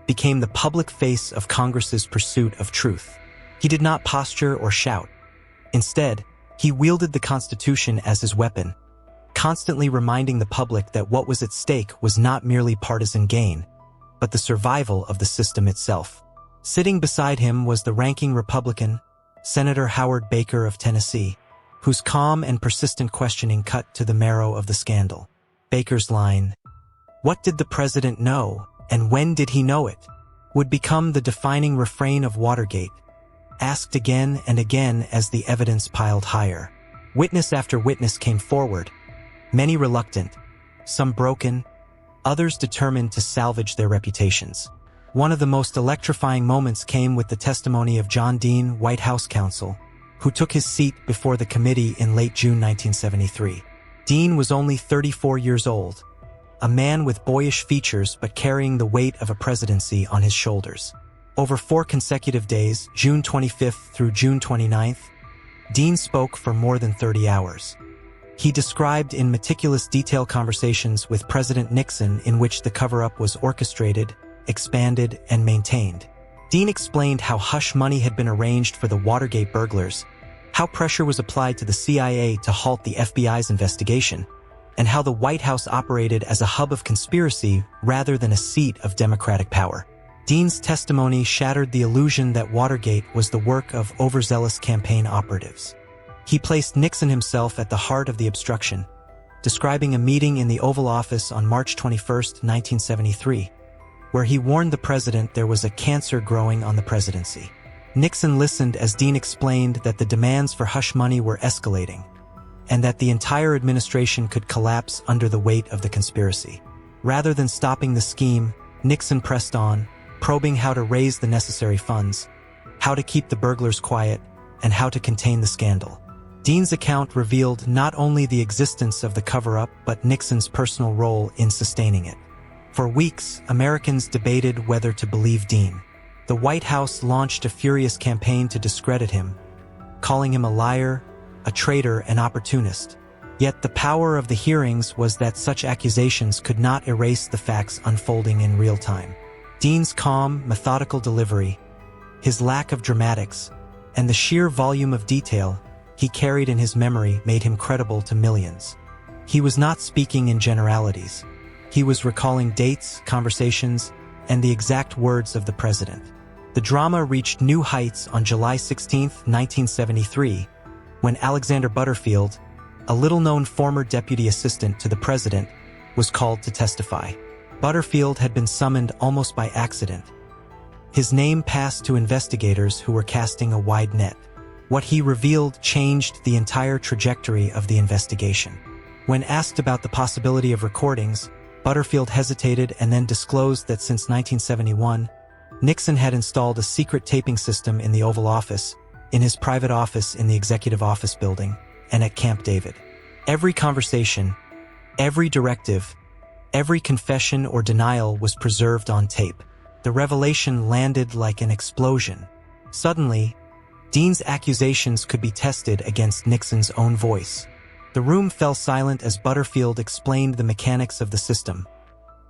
became the public face of Congress's pursuit of truth. He did not posture or shout. Instead, he wielded the Constitution as his weapon, constantly reminding the public that what was at stake was not merely partisan gain, but the survival of the system itself. Sitting beside him was the ranking Republican, Senator Howard Baker of Tennessee. whose calm and persistent questioning cut to the marrow of the scandal. Baker's line, "What did the president know, and when did he know it?" would become the defining refrain of Watergate, asked again and again as the evidence piled higher. Witness after witness came forward, many reluctant, some broken, others determined to salvage their reputations. One of the most electrifying moments came with the testimony of John Dean, White House counsel, who took his seat before the committee in late June 1973. Dean was only 34 years old, a man with boyish features but carrying the weight of a presidency on his shoulders. Over 4 consecutive days, June 25th through June 29th, Dean spoke for more than 30 hours. He described in meticulous detail conversations with President Nixon in which the cover-up was orchestrated, expanded, and maintained. Dean explained how hush money had been arranged for the Watergate burglars, how pressure was applied to the CIA to halt the FBI's investigation, and how the White House operated as a hub of conspiracy rather than a seat of democratic power. Dean's testimony shattered the illusion that Watergate was the work of overzealous campaign operatives. He placed Nixon himself at the heart of the obstruction, describing a meeting in the Oval Office on March 21, 1973, where he warned the president there was a cancer growing on the presidency. Nixon listened as Dean explained that the demands for hush money were escalating, and that the entire administration could collapse under the weight of the conspiracy. Rather than stopping the scheme, Nixon pressed on, probing how to raise the necessary funds, how to keep the burglars quiet, and how to contain the scandal. Dean's account revealed not only the existence of the cover-up but Nixon's personal role in sustaining it. For weeks, Americans debated whether to believe Dean. The White House launched a furious campaign to discredit him, calling him a liar, a traitor, and opportunist. Yet the power of the hearings was that such accusations could not erase the facts unfolding in real time. Dean's calm, methodical delivery, his lack of dramatics, and the sheer volume of detail he carried in his memory made him credible to millions. He was not speaking in generalities. He was recalling dates, conversations, and the exact words of the president. The drama reached new heights on July 16, 1973, when Alexander Butterfield, a little-known former deputy assistant to the president, was called to testify. Butterfield had been summoned almost by accident. His name passed to investigators who were casting a wide net. What he revealed changed the entire trajectory of the investigation. When asked about the possibility of recordings, Butterfield hesitated and then disclosed that since 1971, Nixon had installed a secret taping system in the Oval Office, in his private office in the Executive Office Building, and at Camp David. Every conversation, every directive, every confession or denial was preserved on tape. The revelation landed like an explosion. Suddenly, Dean's accusations could be tested against Nixon's own voice. The room fell silent as Butterfield explained the mechanics of the system.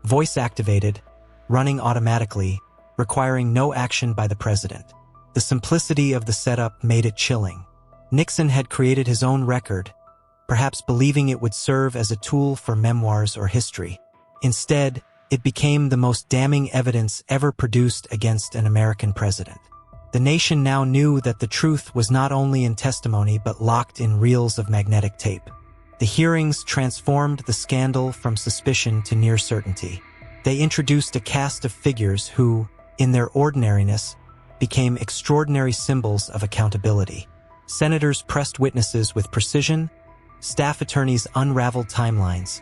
Voice-activated, running automatically, requiring no action by the president. The simplicity of the setup made it chilling. Nixon had created his own record, perhaps believing it would serve as a tool for memoirs or history. Instead, it became the most damning evidence ever produced against an American president. The nation now knew that the truth was not only in testimony but locked in reels of magnetic tape. The hearings transformed the scandal from suspicion to near certainty. They introduced a cast of figures who, in their ordinariness, became extraordinary symbols of accountability. Senators pressed witnesses with precision, staff attorneys unraveled timelines,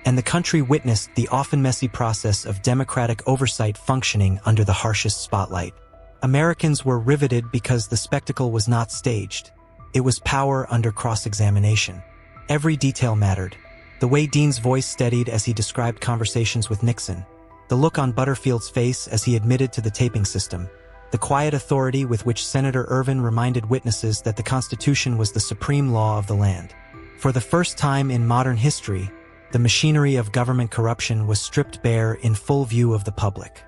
and the country witnessed the often messy process of democratic oversight functioning under the harshest spotlight. Americans were riveted because the spectacle was not staged. It was power under cross-examination. Every detail mattered. The way Dean's voice steadied as he described conversations with Nixon, the look on Butterfield's face as he admitted to the taping system, the quiet authority with which Senator Ervin reminded witnesses that the Constitution was the supreme law of the land. For the first time in modern history, the machinery of government corruption was stripped bare in full view of the public.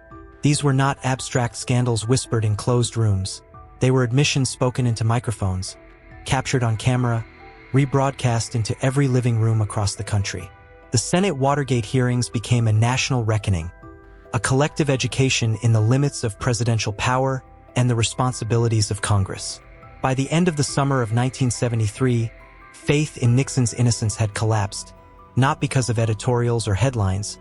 These were not abstract scandals whispered in closed rooms. They were admissions spoken into microphones, captured on camera, rebroadcast into every living room across the country. The Senate Watergate hearings became a national reckoning, a collective education in the limits of presidential power and the responsibilities of Congress. By the end of the summer of 1973, faith in Nixon's innocence had collapsed, not because of editorials or headlines,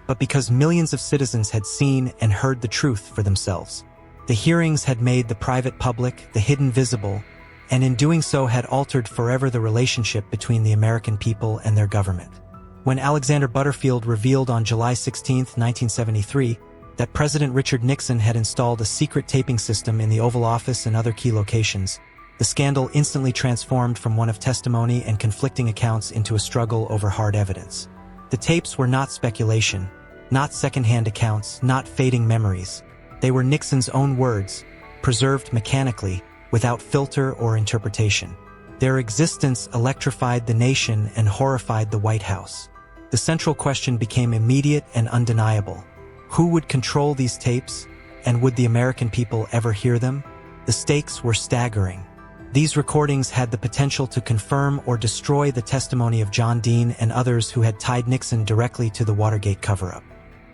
but because millions of citizens had seen and heard the truth for themselves. The hearings had made the private public, the hidden visible, and in doing so had altered forever the relationship between the American people and their government. When Alexander Butterfield revealed on July 16, 1973, that President Richard Nixon had installed a secret taping system in the Oval Office and other key locations, the scandal instantly transformed from one of testimony and conflicting accounts into a struggle over hard evidence. The tapes were not speculation, not second-hand accounts, not fading memories. They were Nixon's own words, preserved mechanically, without filter or interpretation. Their existence electrified the nation and horrified the White House. The central question became immediate and undeniable. Who would control these tapes, and would the American people ever hear them? The stakes were staggering. These recordings had the potential to confirm or destroy the testimony of John Dean and others who had tied Nixon directly to the Watergate cover-up.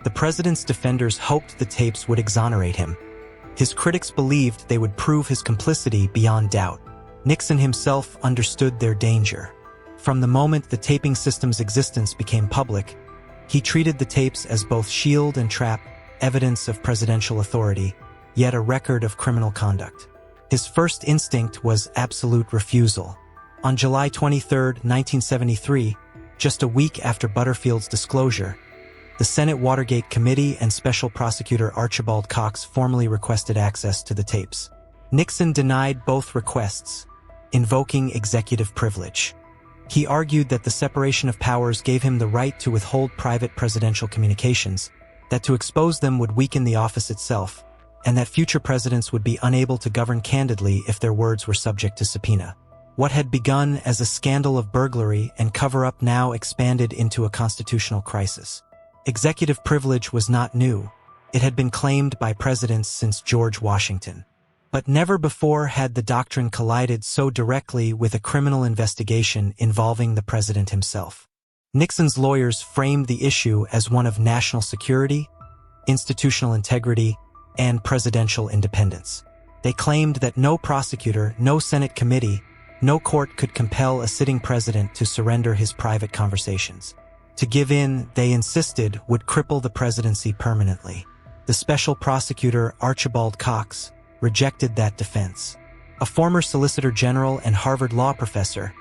The president's defenders hoped the tapes would exonerate him. His critics believed they would prove his complicity beyond doubt. Nixon himself understood their danger. From the moment the taping system's existence became public, he treated the tapes as both shield and trap, evidence of presidential authority, yet a record of criminal conduct. His first instinct was absolute refusal. On July 23, 1973, just a week after Butterfield's disclosure, the Senate Watergate Committee and Special Prosecutor Archibald Cox formally requested access to the tapes. Nixon denied both requests, invoking executive privilege. He argued that the separation of powers gave him the right to withhold private presidential communications, that to expose them would weaken the office itself, and that future presidents would be unable to govern candidly if their words were subject to subpoena. What had begun as a scandal of burglary and cover-up now expanded into a constitutional crisis. Executive privilege was not new. It had been claimed by presidents since George Washington. But never before had the doctrine collided so directly with a criminal investigation involving the president himself. Nixon's lawyers framed the issue as one of national security, institutional integrity, and presidential independence. They claimed that no prosecutor, no Senate committee, no court could compel a sitting president to surrender his private conversations. To give in, they insisted, would cripple the presidency permanently. The special prosecutor, Archibald Cox, rejected that defense. A former Solicitor General and Harvard law professor,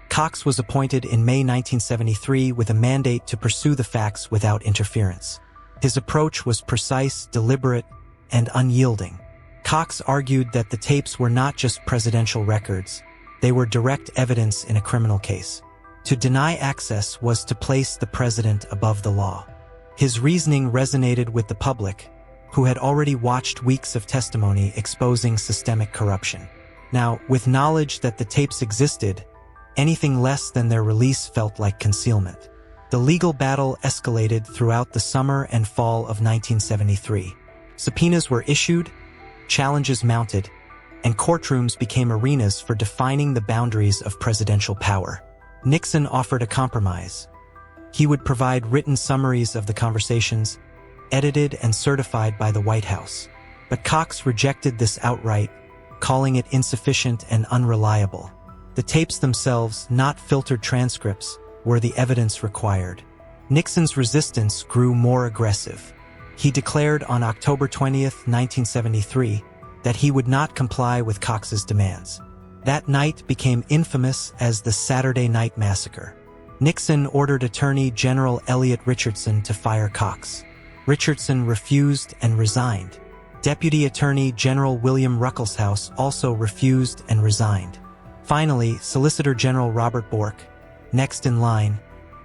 Cox was appointed in May 1973 with a mandate to pursue the facts without interference. His approach was precise, deliberate, and unyielding. Cox argued that the tapes were not just presidential records, they were direct evidence in a criminal case. To deny access was to place the president above the law. His reasoning resonated with the public, who had already watched weeks of testimony exposing systemic corruption. Now, with knowledge that the tapes existed, anything less than their release felt like concealment. The legal battle escalated throughout the summer and fall of 1973. Subpoenas were issued, challenges mounted, and courtrooms became arenas for defining the boundaries of presidential power. Nixon offered a compromise. He would provide written summaries of the conversations, edited and certified by the White House. But Cox rejected this outright, calling it insufficient and unreliable. The tapes themselves, not filtered transcripts, were the evidence required. Nixon's resistance grew more aggressive. He declared on October 20, 1973, that he would not comply with Cox's demands. That night became infamous as the Saturday Night Massacre. Nixon ordered Attorney General Elliot Richardson to fire Cox. Richardson refused and resigned. Deputy Attorney General William Ruckelshaus also refused and resigned. Finally, Solicitor General Robert Bork, next in line,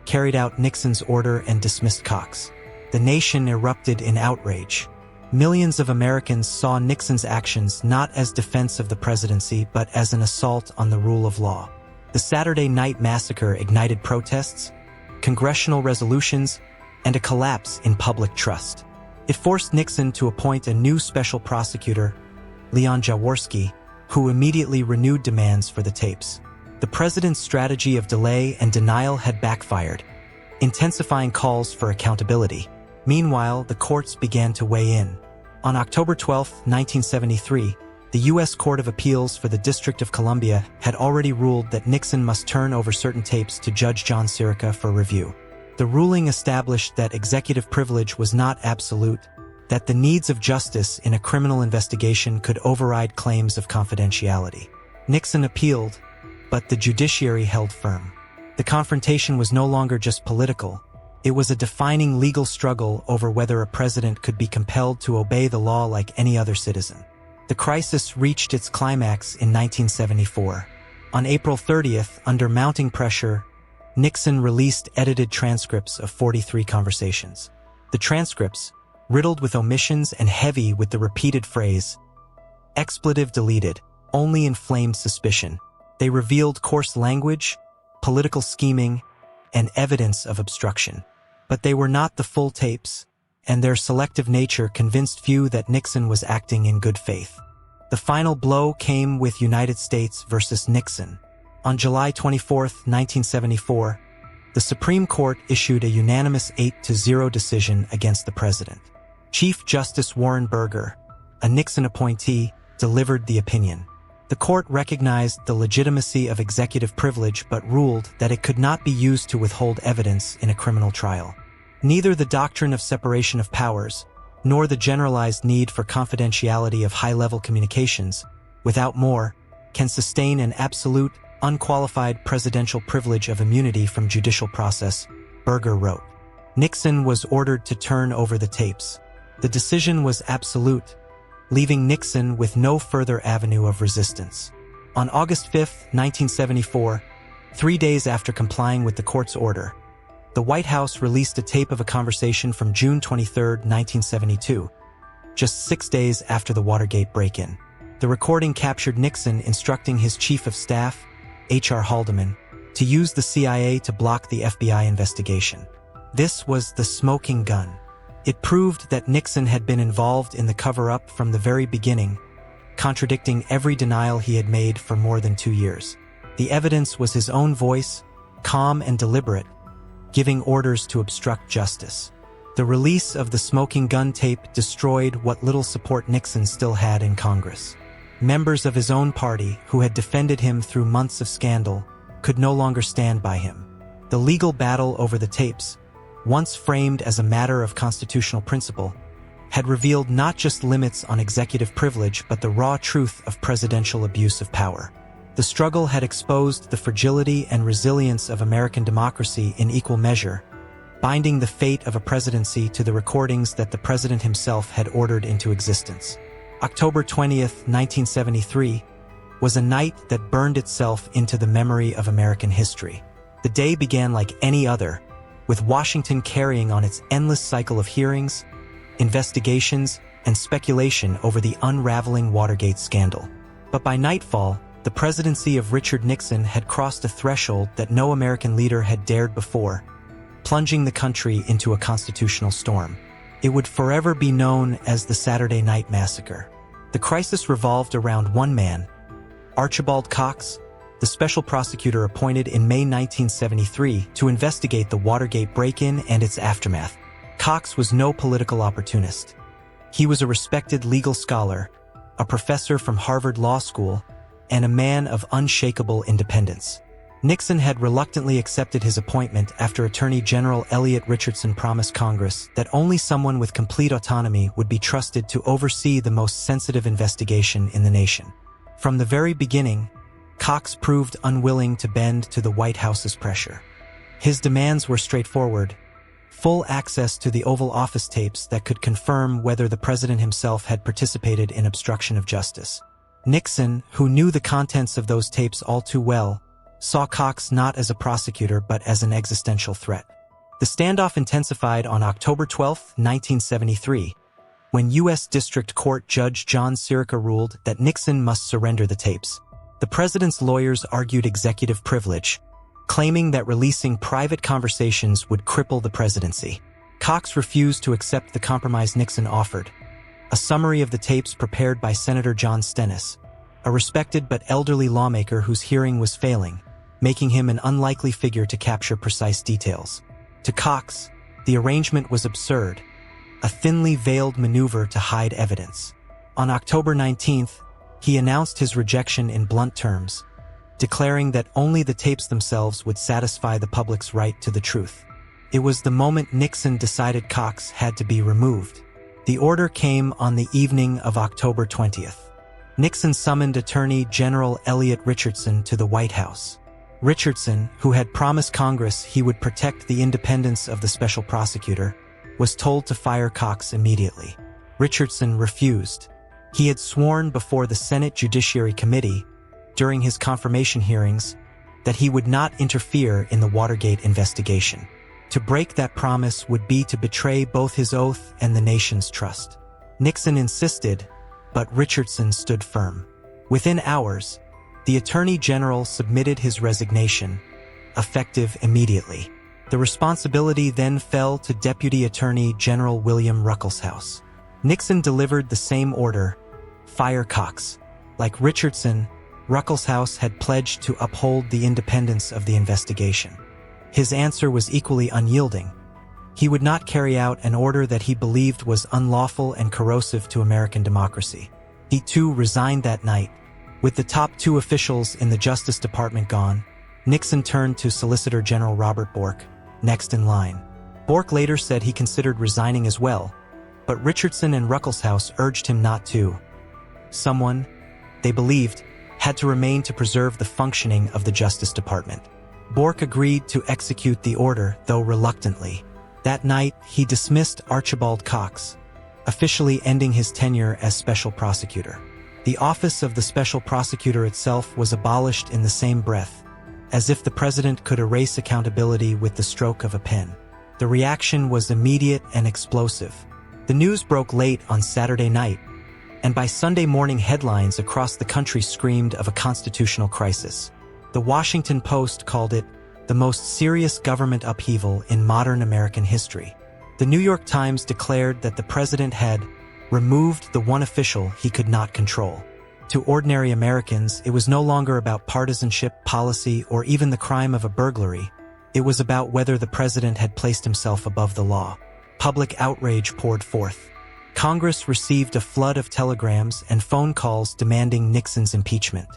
carried out Nixon's order and dismissed Cox. The nation erupted in outrage. Millions of Americans saw Nixon's actions not as defense of the presidency but as an assault on the rule of law. The Saturday Night Massacre ignited protests, congressional resolutions, and a collapse in public trust. It forced Nixon to appoint a new special prosecutor, Leon Jaworski, who immediately renewed demands for the tapes. The president's strategy of delay and denial had backfired, intensifying calls for accountability. Meanwhile, the courts began to weigh in. On October 12, 1973, The U.S. Court of Appeals for the District of Columbia had already ruled that Nixon must turn over certain tapes to Judge John Sirica for review. The ruling established that executive privilege was not absolute, that the needs of justice in a criminal investigation could override claims of confidentiality. Nixon appealed, but the judiciary held firm. The confrontation was no longer just political. It was a defining legal struggle over whether a president could be compelled to obey the law like any other citizen. The crisis reached its climax in 1974. On April 30th, under mounting pressure, Nixon released edited transcripts of 43 conversations. The transcripts, riddled with omissions and heavy with the repeated phrase, "expletive deleted," only inflamed suspicion. They revealed coarse language, political scheming, and evidence of obstruction. But they were not the full tapes, and their selective nature convinced few that Nixon was acting in good faith. The final blow came with United States versus Nixon. On July 24, 1974, the Supreme Court issued a unanimous 8-0 decision against the president. Chief Justice Warren Burger, a Nixon appointee, delivered the opinion. The court recognized the legitimacy of executive privilege but ruled that it could not be used to withhold evidence in a criminal trial. Neither the doctrine of separation of powers, nor the generalized need for confidentiality of high-level communications, without more, can sustain an absolute, unqualified presidential privilege of immunity from judicial process, Burger wrote. Nixon was ordered to turn over the tapes. The decision was absolute, leaving Nixon with no further avenue of resistance. On August 5, 1974, 3 days after complying with the court's order, the White House released a tape of a conversation from June 23, 1972, just 6 days after the Watergate break-in. The recording captured Nixon instructing his chief of staff, H.R. Haldeman, to use the CIA to block the FBI investigation. This was the smoking gun. It proved that Nixon had been involved in the cover-up from the very beginning, contradicting every denial he had made for more than 2 years. The evidence was his own voice, calm and deliberate, giving orders to obstruct justice. The release of the smoking gun tape destroyed what little support Nixon still had in Congress. Members of his own party, who had defended him through months of scandal, could no longer stand by him. The legal battle over the tapes, once framed as a matter of constitutional principle, had revealed not just limits on executive privilege but the raw truth of presidential abuse of power. The struggle had exposed the fragility and resilience of American democracy in equal measure, binding the fate of a presidency to the recordings that the president himself had ordered into existence. October 20th, 1973, was a night that burned itself into the memory of American history. The day began like any other, with Washington carrying on its endless cycle of hearings, investigations, and speculation over the unraveling Watergate scandal. But by nightfall, the presidency of Richard Nixon had crossed a threshold that no American leader had dared before, plunging the country into a constitutional storm. It would forever be known as the Saturday Night Massacre. The crisis revolved around one man, Archibald Cox, the special prosecutor appointed in May 1973 to investigate the Watergate break-in and its aftermath. Cox was no political opportunist. He was a respected legal scholar, a professor from Harvard Law School, and a man of unshakable independence. Nixon had reluctantly accepted his appointment after Attorney General Elliot Richardson promised Congress that only someone with complete autonomy would be trusted to oversee the most sensitive investigation in the nation. From the very beginning, Cox proved unwilling to bend to the White House's pressure. His demands were straightforward: full access to the Oval Office tapes that could confirm whether the president himself had participated in obstruction of justice. Nixon, who knew the contents of those tapes all too well, saw Cox not as a prosecutor but as an existential threat. The standoff intensified on October 12, 1973, when U.S. District Court Judge John Sirica ruled that Nixon must surrender the tapes. The president's lawyers argued executive privilege, claiming that releasing private conversations would cripple the presidency. Cox refused to accept the compromise Nixon offered: a summary of the tapes prepared by Senator John Stennis, a respected but elderly lawmaker whose hearing was failing, making him an unlikely figure to capture precise details. To Cox, the arrangement was absurd, a thinly veiled maneuver to hide evidence. On October 19th, He announced his rejection in blunt terms, declaring that only the tapes themselves would satisfy the public's right to the truth. It was the moment Nixon decided Cox had to be removed. The order came on the evening of October 20th. Nixon summoned Attorney General Elliot Richardson to the White House. Richardson, who had promised Congress he would protect the independence of the special prosecutor, was told to fire Cox immediately. Richardson refused. He had sworn before the Senate Judiciary Committee, during his confirmation hearings, that he would not interfere in the Watergate investigation. To break that promise would be to betray both his oath and the nation's trust. Nixon insisted, but Richardson stood firm. Within hours, the Attorney General submitted his resignation, effective immediately. The responsibility then fell to Deputy Attorney General William Ruckelshaus. Nixon delivered the same order: fire Cox. Like Richardson, Ruckelshaus had pledged to uphold the independence of the investigation. His answer was equally unyielding. He would not carry out an order that he believed was unlawful and corrosive to American democracy. He too resigned that night. With the top two officials in the Justice Department gone, Nixon turned to Solicitor General Robert Bork, next in line. Bork later said he considered resigning as well, but Richardson and Ruckelshaus urged him not to. Someone, they believed, had to remain to preserve the functioning of the Justice Department. Bork agreed to execute the order, though reluctantly. That night, he dismissed Archibald Cox, officially ending his tenure as special prosecutor. The office of the special prosecutor itself was abolished in the same breath, as if the president could erase accountability with the stroke of a pen. The reaction was immediate and explosive. The news broke late on Saturday night, and by Sunday morning headlines across the country screamed of a constitutional crisis. The Washington Post called it the most serious government upheaval in modern American history. The New York Times declared that the president had removed the one official he could not control. To ordinary Americans, it was no longer about partisanship, policy, or even the crime of a burglary. It was about whether the president had placed himself above the law. Public outrage poured forth. Congress received a flood of telegrams and phone calls demanding Nixon's impeachment.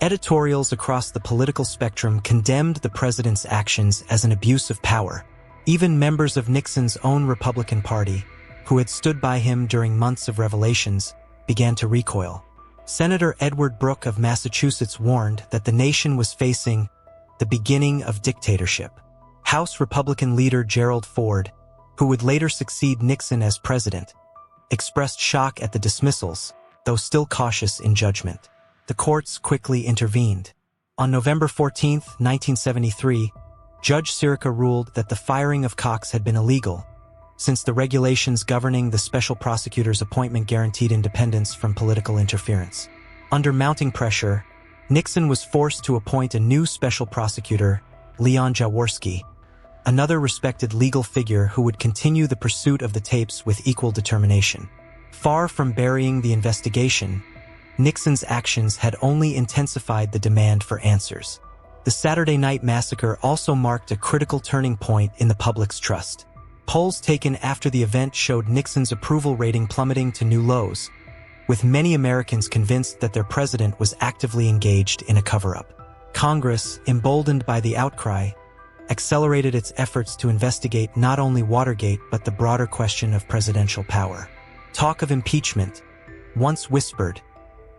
Editorials across the political spectrum condemned the president's actions as an abuse of power. Even members of Nixon's own Republican Party, who had stood by him during months of revelations, began to recoil. Senator Edward Brooke of Massachusetts warned that the nation was facing the beginning of dictatorship. House Republican leader Gerald Ford, who would later succeed Nixon as president, expressed shock at the dismissals, though still cautious in judgment. The courts quickly intervened. On November 14, 1973, Judge Sirica ruled that the firing of Cox had been illegal, since the regulations governing the special prosecutor's appointment guaranteed independence from political interference. Under mounting pressure, Nixon was forced to appoint a new special prosecutor, Leon Jaworski, another respected legal figure who would continue the pursuit of the tapes with equal determination. Far from burying the investigation, Nixon's actions had only intensified the demand for answers. The Saturday night massacre also marked a critical turning point in the public's trust. Polls taken after the event showed Nixon's approval rating plummeting to new lows, with many Americans convinced that their president was actively engaged in a cover-up. Congress, emboldened by the outcry, accelerated its efforts to investigate not only Watergate but the broader question of presidential power. Talk of impeachment, once whispered,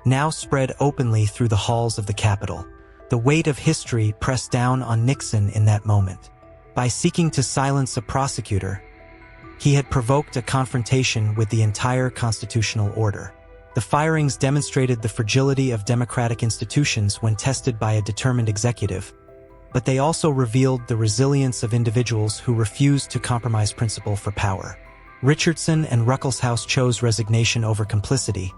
now spread openly through the halls of the Capitol. The weight of history pressed down on Nixon in that moment. By seeking to silence a prosecutor, he had provoked a confrontation with the entire constitutional order. The firings demonstrated the fragility of democratic institutions when tested by a determined executive, but they also revealed the resilience of individuals who refused to compromise principle for power. Richardson and Ruckelshaus chose resignation over complicity,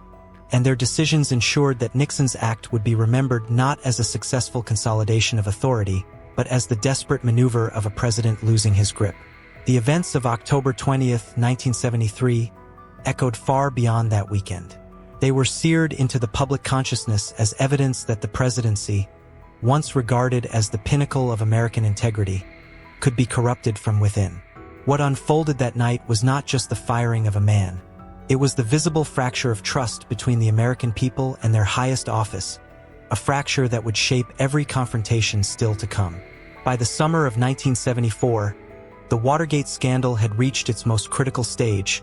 and their decisions ensured that Nixon's act would be remembered not as a successful consolidation of authority, but as the desperate maneuver of a president losing his grip. The events of October 20th, 1973, echoed far beyond that weekend. They were seared into the public consciousness as evidence that the presidency, once regarded as the pinnacle of American integrity, could be corrupted from within. What unfolded that night was not just the firing of a man. It was the visible fracture of trust between the American people and their highest office, a fracture that would shape every confrontation still to come. By the summer of 1974, the Watergate scandal had reached its most critical stage,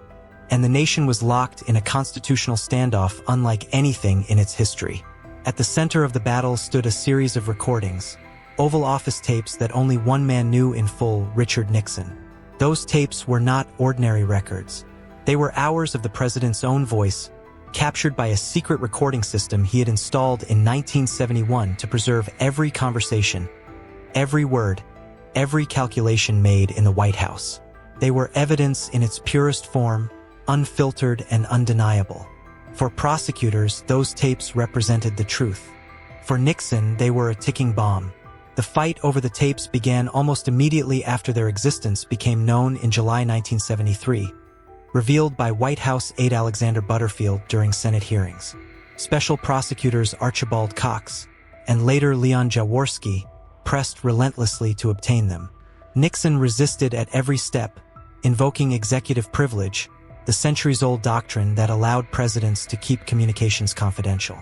and the nation was locked in a constitutional standoff unlike anything in its history. At the center of the battle stood a series of recordings, Oval Office tapes that only one man knew in full, Richard Nixon. Those tapes were not ordinary records. They were hours of the president's own voice, captured by a secret recording system he had installed in 1971 to preserve every conversation, every word, every calculation made in the White House. They were evidence in its purest form, unfiltered and undeniable. For prosecutors, those tapes represented the truth. For Nixon, they were a ticking bomb. The fight over the tapes began almost immediately after their existence became known in July 1973, revealed by White House aide Alexander Butterfield during Senate hearings. Special prosecutors Archibald Cox and later Leon Jaworski pressed relentlessly to obtain them. Nixon resisted at every step, invoking executive privilege, the centuries-old doctrine that allowed presidents to keep communications confidential.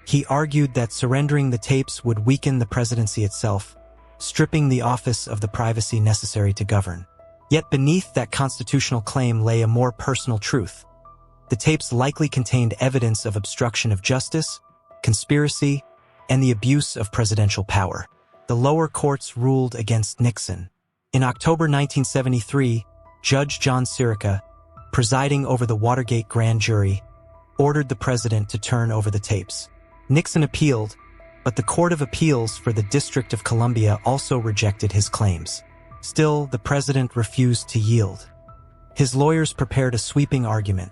He argued that surrendering the tapes would weaken the presidency itself, stripping the office of the privacy necessary to govern. Yet beneath that constitutional claim lay a more personal truth. The tapes likely contained evidence of obstruction of justice, conspiracy, and the abuse of presidential power. The lower courts ruled against Nixon. In October 1973, Judge John Sirica, presiding over the Watergate grand jury, ordered the president to turn over the tapes. Nixon appealed, but the Court of Appeals for the District of Columbia also rejected his claims. Still, the president refused to yield. His lawyers prepared a sweeping argument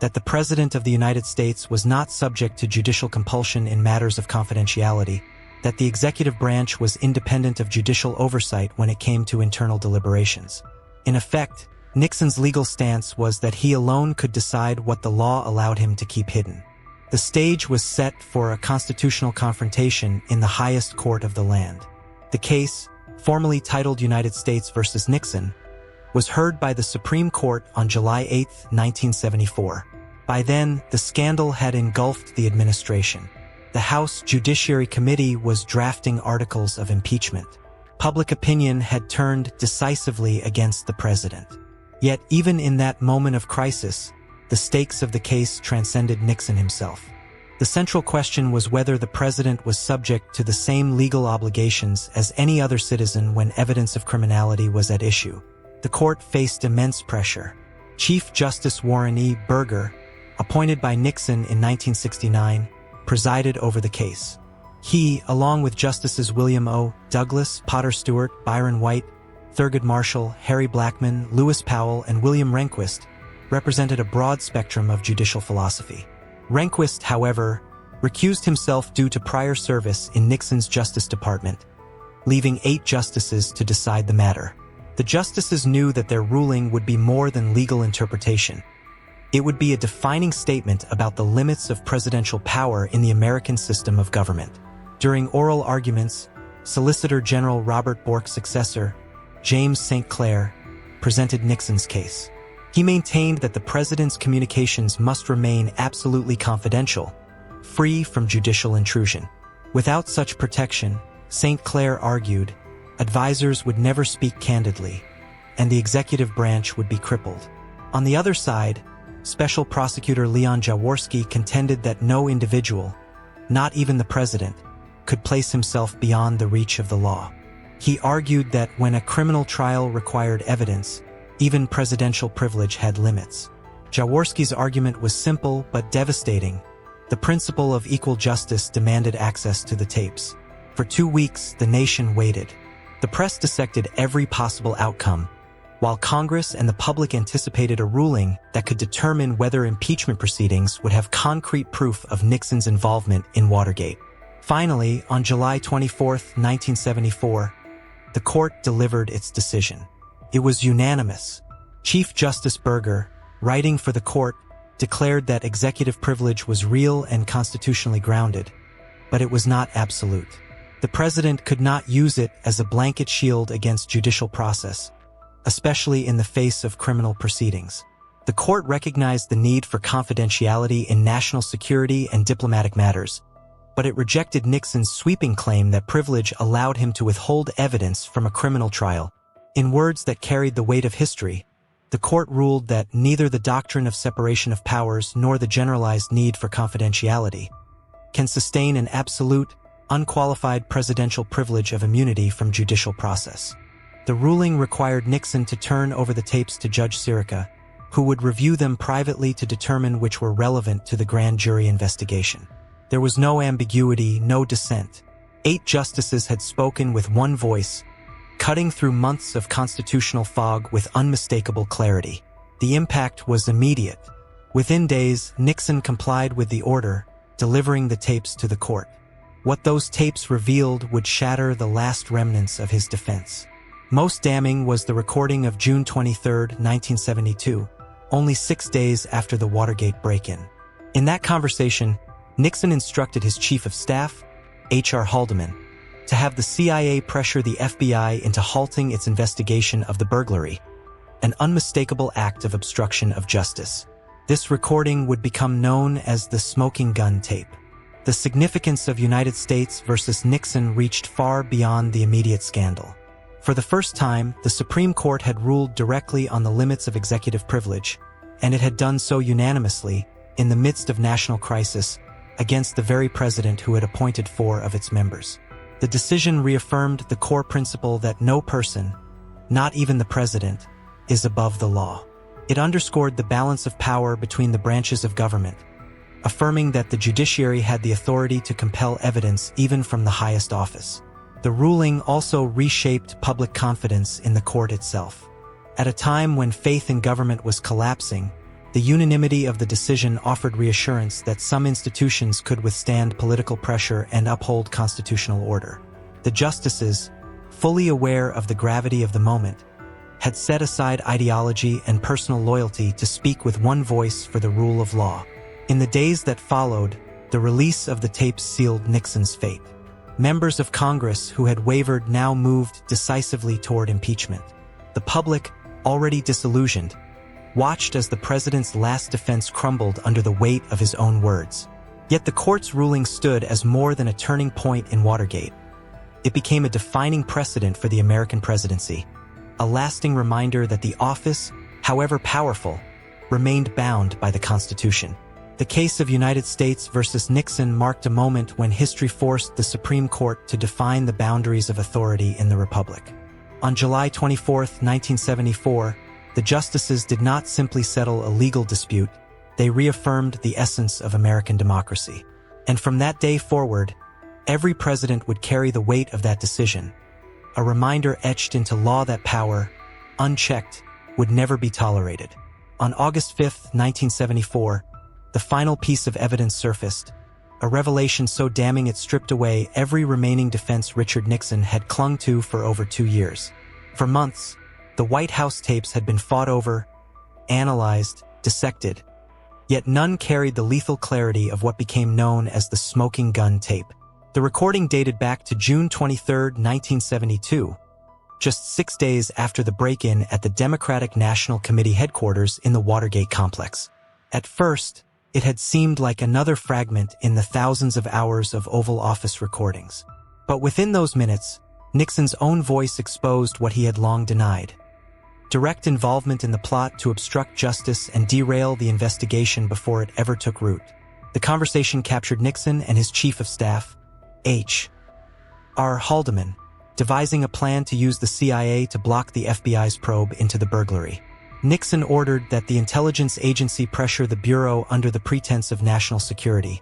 that the President of the United States was not subject to judicial compulsion in matters of confidentiality, that the executive branch was independent of judicial oversight when it came to internal deliberations. In effect, Nixon's legal stance was that he alone could decide what the law allowed him to keep hidden. The stage was set for a constitutional confrontation in the highest court of the land. The case, formally titled United States versus Nixon, was heard by the Supreme Court on July 8, 1974. By then, the scandal had engulfed the administration. The House Judiciary Committee was drafting articles of impeachment. Public opinion had turned decisively against the president. Yet even in that moment of crisis, the stakes of the case transcended Nixon himself. The central question was whether the president was subject to the same legal obligations as any other citizen when evidence of criminality was at issue. The court faced immense pressure. Chief Justice Warren E. Burger, appointed by Nixon in 1969, presided over the case. He, along with Justices William O. Douglas, Potter Stewart, Byron White, Thurgood Marshall, Harry Blackmun, Lewis Powell, and William Rehnquist, represented a broad spectrum of judicial philosophy. Rehnquist, however, recused himself due to prior service in Nixon's Justice Department, leaving 8 justices to decide the matter. The justices knew that their ruling would be more than legal interpretation. It would be a defining statement about the limits of presidential power in the American system of government. During oral arguments, Solicitor General Robert Bork's successor, James St. Clair, presented Nixon's case. He maintained that the president's communications must remain absolutely confidential, free from judicial intrusion. Without such protection, St. Clair argued, advisors would never speak candidly, and the executive branch would be crippled. On the other side, Special Prosecutor Leon Jaworski contended that no individual, not even the president, could place himself beyond the reach of the law. He argued that when a criminal trial required evidence, even presidential privilege had limits. Jaworski's argument was simple but devastating. The principle of equal justice demanded access to the tapes. For 2 weeks, the nation waited. The press dissected every possible outcome, while Congress and the public anticipated a ruling that could determine whether impeachment proceedings would have concrete proof of Nixon's involvement in Watergate. Finally, on July 24, 1974, the court delivered its decision. It was unanimous. Chief Justice Burger, writing for the court, declared that executive privilege was real and constitutionally grounded, but it was not absolute. The president could not use it as a blanket shield against judicial process, especially in the face of criminal proceedings. The court recognized the need for confidentiality in national security and diplomatic matters, but it rejected Nixon's sweeping claim that privilege allowed him to withhold evidence from a criminal trial. In words that carried the weight of history, the court ruled that neither the doctrine of separation of powers nor the generalized need for confidentiality can sustain an absolute, unqualified presidential privilege of immunity from judicial process. The ruling required Nixon to turn over the tapes to Judge Sirica, who would review them privately to determine which were relevant to the grand jury investigation. There was no ambiguity, no dissent. 8 justices had spoken with one voice, cutting through months of constitutional fog with unmistakable clarity. The impact was immediate. Within days, Nixon complied with the order, delivering the tapes to the court. What those tapes revealed would shatter the last remnants of his defense. Most damning was the recording of June 23, 1972, only 6 days after the Watergate break-in. In that conversation, Nixon instructed his chief of staff, H.R. Haldeman, to have the CIA pressure the FBI into halting its investigation of the burglary, an unmistakable act of obstruction of justice. This recording would become known as the smoking gun tape. The significance of United States versus Nixon reached far beyond the immediate scandal. For the first time, the Supreme Court had ruled directly on the limits of executive privilege, and it had done so unanimously, in the midst of national crisis, against the very president who had appointed 4 of its members. The decision reaffirmed the core principle that no person, not even the president, is above the law. It underscored the balance of power between the branches of government, affirming that the judiciary had the authority to compel evidence even from the highest office. The ruling also reshaped public confidence in the court itself. At a time when faith in government was collapsing, the unanimity of the decision offered reassurance that some institutions could withstand political pressure and uphold constitutional order. The justices, fully aware of the gravity of the moment, had set aside ideology and personal loyalty to speak with one voice for the rule of law. In the days that followed, the release of the tapes sealed Nixon's fate. Members of Congress who had wavered now moved decisively toward impeachment. The public, already disillusioned, watched as the president's last defense crumbled under the weight of his own words. Yet the court's ruling stood as more than a turning point in Watergate. It became a defining precedent for the American presidency, a lasting reminder that the office, however powerful, remained bound by the Constitution. The case of United States versus Nixon marked a moment when history forced the Supreme Court to define the boundaries of authority in the Republic. On July 24, 1974, the justices did not simply settle a legal dispute, they reaffirmed the essence of American democracy. And from that day forward, every president would carry the weight of that decision, a reminder etched into law that power, unchecked, would never be tolerated. On August 5, 1974, the final piece of evidence surfaced, a revelation so damning it stripped away every remaining defense Richard Nixon had clung to for over 2 years. For months, the White House tapes had been fought over, analyzed, dissected, yet none carried the lethal clarity of what became known as the smoking gun tape. The recording dated back to June 23, 1972, just 6 days after the break-in at the Democratic National Committee headquarters in the Watergate complex. At first, it had seemed like another fragment in the thousands of hours of Oval Office recordings. But within those minutes, Nixon's own voice exposed what he had long denied: direct involvement in the plot to obstruct justice and derail the investigation before it ever took root. The conversation captured Nixon and his chief of staff, H.R. Haldeman, devising a plan to use the CIA to block the FBI's probe into the burglary. Nixon ordered that the intelligence agency pressure the Bureau under the pretense of national security,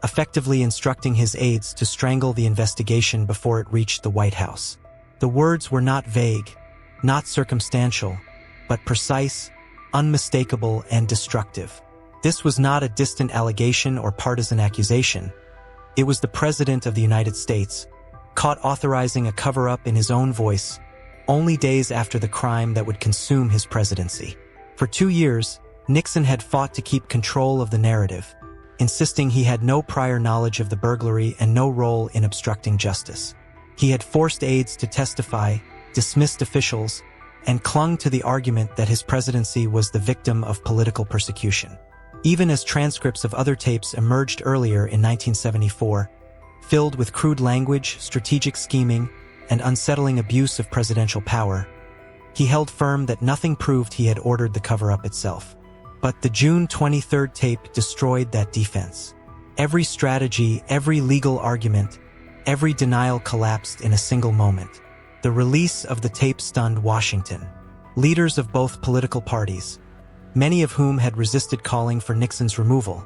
effectively instructing his aides to strangle the investigation before it reached the White House. The words were not vague, not circumstantial, but precise, unmistakable, and destructive. This was not a distant allegation or partisan accusation. It was the President of the United States, caught authorizing a cover-up in his own voice, only days after the crime that would consume his presidency. For 2 years, Nixon had fought to keep control of the narrative, insisting he had no prior knowledge of the burglary and no role in obstructing justice. He had forced aides to testify, dismissed officials, and clung to the argument that his presidency was the victim of political persecution. Even as transcripts of other tapes emerged earlier in 1974, filled with crude language, strategic scheming, and unsettling abuse of presidential power, he held firm that nothing proved he had ordered the cover-up itself. But the June 23 tape destroyed that defense. Every strategy, every legal argument, every denial collapsed in a single moment. The release of the tape stunned Washington. Leaders of both political parties, many of whom had resisted calling for Nixon's removal,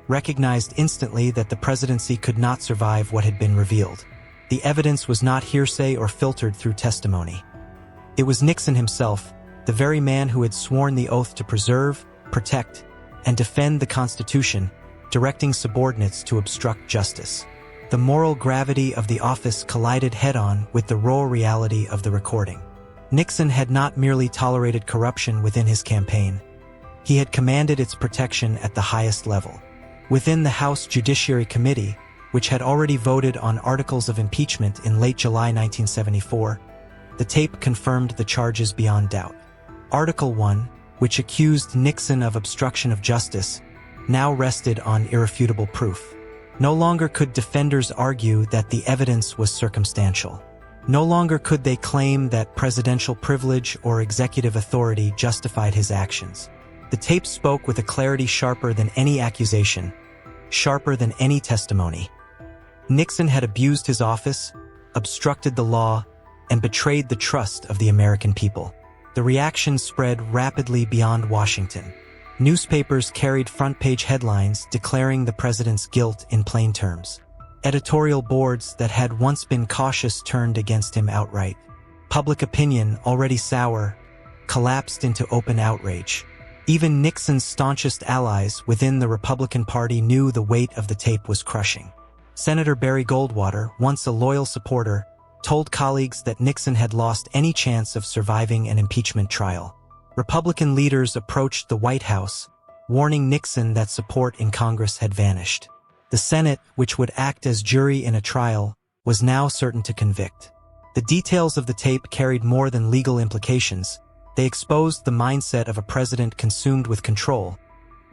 recognized instantly that the presidency could not survive what had been revealed. The evidence was not hearsay or filtered through testimony. It was Nixon himself, the very man who had sworn the oath to preserve, protect, and defend the Constitution, directing subordinates to obstruct justice. The moral gravity of the office collided head-on with the raw reality of the recording. Nixon had not merely tolerated corruption within his campaign. He had commanded its protection at the highest level. Within the House Judiciary Committee, which had already voted on articles of impeachment in late July 1974, the tape confirmed the charges beyond doubt. Article 1, which accused Nixon of obstruction of justice, now rested on irrefutable proof. No longer could defenders argue that the evidence was circumstantial. No longer could they claim that presidential privilege or executive authority justified his actions. The tape spoke with a clarity sharper than any accusation, sharper than any testimony. Nixon had abused his office, obstructed the law, and betrayed the trust of the American people. The reaction spread rapidly beyond Washington. Newspapers carried front-page headlines declaring the president's guilt in plain terms. Editorial boards that had once been cautious turned against him outright. Public opinion, already sour, collapsed into open outrage. Even Nixon's staunchest allies within the Republican Party knew the weight of the tape was crushing. Senator Barry Goldwater, once a loyal supporter, told colleagues that Nixon had lost any chance of surviving an impeachment trial. Republican leaders approached the White House, warning Nixon that support in Congress had vanished. The Senate, which would act as jury in a trial, was now certain to convict. The details of the tape carried more than legal implications. They exposed the mindset of a president consumed with control,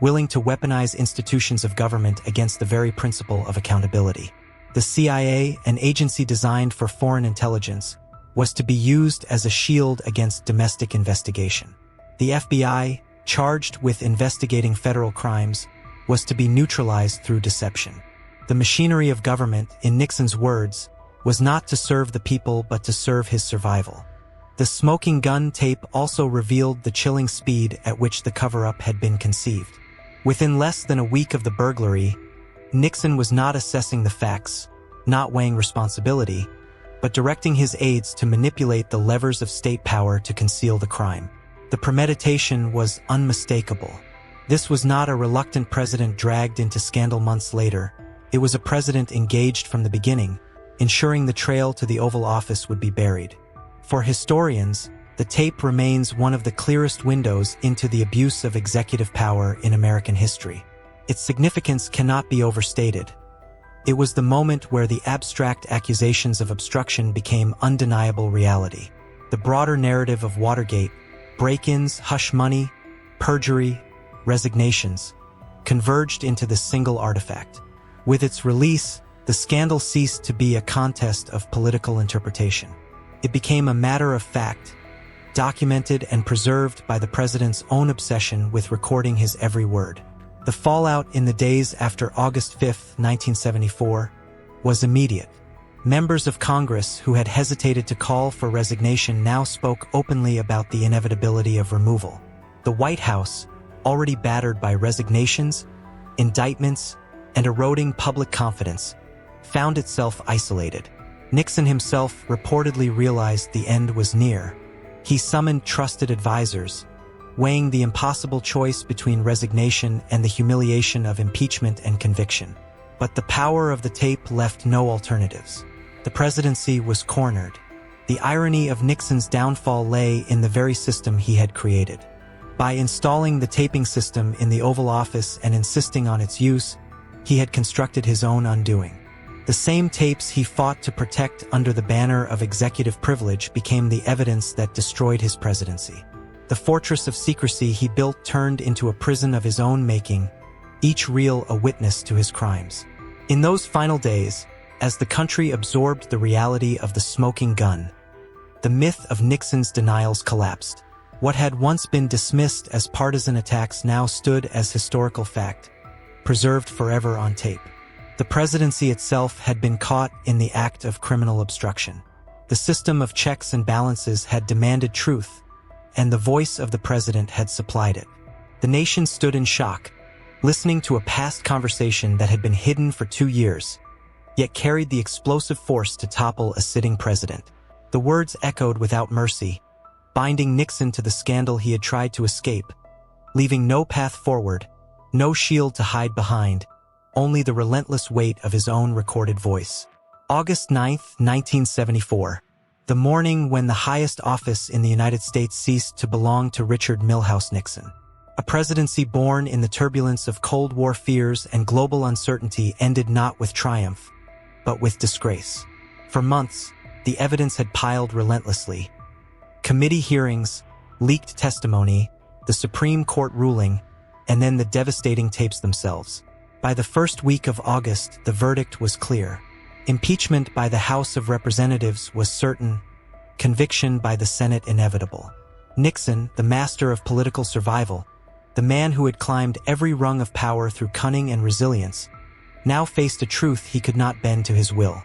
willing to weaponize institutions of government against the very principle of accountability. The CIA, an agency designed for foreign intelligence, was to be used as a shield against domestic investigation. The FBI, charged with investigating federal crimes, was to be neutralized through deception. The machinery of government, in Nixon's words, was not to serve the people but to serve his survival. The smoking gun tape also revealed the chilling speed at which the cover-up had been conceived. Within less than a week of the burglary, Nixon was not assessing the facts, not weighing responsibility, but directing his aides to manipulate the levers of state power to conceal the crime. The premeditation was unmistakable. This was not a reluctant president dragged into scandal months later. It was a president engaged from the beginning, ensuring the trail to the Oval Office would be buried. For historians, the tape remains one of the clearest windows into the abuse of executive power in American history. Its significance cannot be overstated. It was the moment where the abstract accusations of obstruction became undeniable reality. The broader narrative of Watergate, break-ins, hush money, perjury, resignations, converged into the single artifact. With its release, the scandal ceased to be a contest of political interpretation. It became a matter of fact, documented and preserved by the president's own obsession with recording his every word. The fallout in the days after August 5, 1974, was immediate. Members of Congress who had hesitated to call for resignation now spoke openly about the inevitability of removal. The White House, already battered by resignations, indictments, and eroding public confidence, found itself isolated. Nixon himself reportedly realized the end was near. He summoned trusted advisors, weighing the impossible choice between resignation and the humiliation of impeachment and conviction. But the power of the tape left no alternatives. The presidency was cornered. The irony of Nixon's downfall lay in the very system he had created. By installing the taping system in the Oval Office and insisting on its use, he had constructed his own undoing. The same tapes he fought to protect under the banner of executive privilege became the evidence that destroyed his presidency. The fortress of secrecy he built turned into a prison of his own making, each reel a witness to his crimes. In those final days, as the country absorbed the reality of the smoking gun, the myth of Nixon's denials collapsed. What had once been dismissed as partisan attacks now stood as historical fact, preserved forever on tape. The presidency itself had been caught in the act of criminal obstruction. The system of checks and balances had demanded truth, and the voice of the president had supplied it. The nation stood in shock, listening to a past conversation that had been hidden for 2 years, yet carried the explosive force to topple a sitting president. The words echoed without mercy, binding Nixon to the scandal he had tried to escape, leaving no path forward, no shield to hide behind, only the relentless weight of his own recorded voice. August 9, 1974, the morning when the highest office in the United States ceased to belong to Richard Milhouse Nixon. A presidency born in the turbulence of Cold War fears and global uncertainty ended not with triumph, but with disgrace. For months, the evidence had piled relentlessly. Committee hearings, leaked testimony, the Supreme Court ruling, and then the devastating tapes themselves. By the first week of August, the verdict was clear. Impeachment by the House of Representatives was certain, conviction by the Senate inevitable. Nixon, the master of political survival, the man who had climbed every rung of power through cunning and resilience, now faced a truth he could not bend to his will.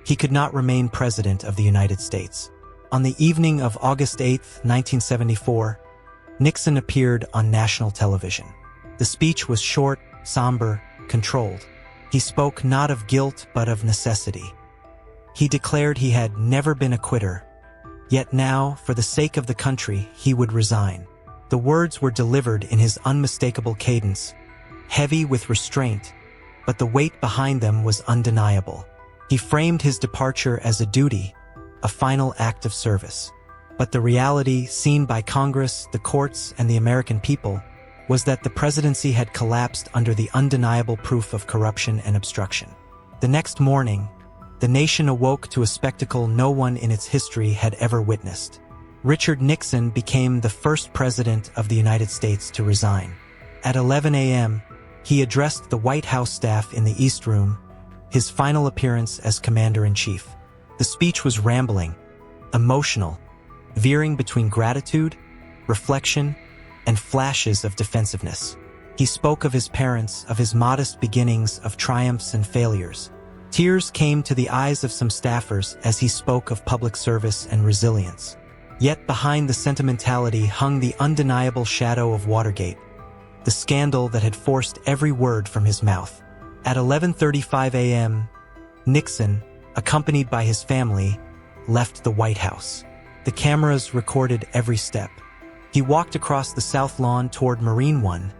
He could not remain President of the United States. On the evening of August 8, 1974, Nixon appeared on national television. The speech was short, somber, controlled. He spoke not of guilt but of necessity. He declared he had never been a quitter, yet now, for the sake of the country, he would resign. The words were delivered in his unmistakable cadence, heavy with restraint, but the weight behind them was undeniable. He framed his departure as a duty, a final act of service. But the reality, seen by Congress, the courts, and the American people, was that the presidency had collapsed under the undeniable proof of corruption and obstruction. The next morning, the nation awoke to a spectacle no one in its history had ever witnessed. Richard Nixon became the first president of the United States to resign. At 11 a.m., he addressed the White House staff in the East Room, his final appearance as commander-in-chief. The speech was rambling, emotional, veering between gratitude, reflection, and flashes of defensiveness. He spoke of his parents, of his modest beginnings, of triumphs and failures. Tears came to the eyes of some staffers as he spoke of public service and resilience. Yet behind the sentimentality hung the undeniable shadow of Watergate, the scandal that had forced every word from his mouth. At 11:35 a.m., Nixon, accompanied by his family, left the White House. The cameras recorded every step. He walked across the South Lawn toward Marine One,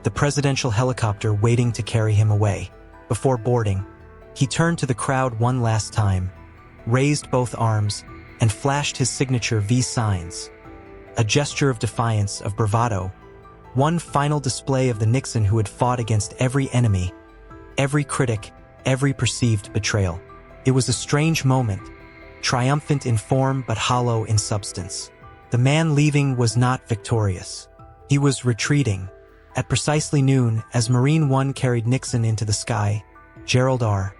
the presidential helicopter waiting to carry him away. Before boarding, he turned to the crowd one last time, raised both arms, and flashed his signature V signs, a gesture of defiance, of bravado, one final display of the Nixon who had fought against every enemy, every critic, every perceived betrayal. It was a strange moment, triumphant in form but hollow in substance. The man leaving was not victorious. He was retreating. At precisely noon, as Marine One carried Nixon into the sky, Gerald R.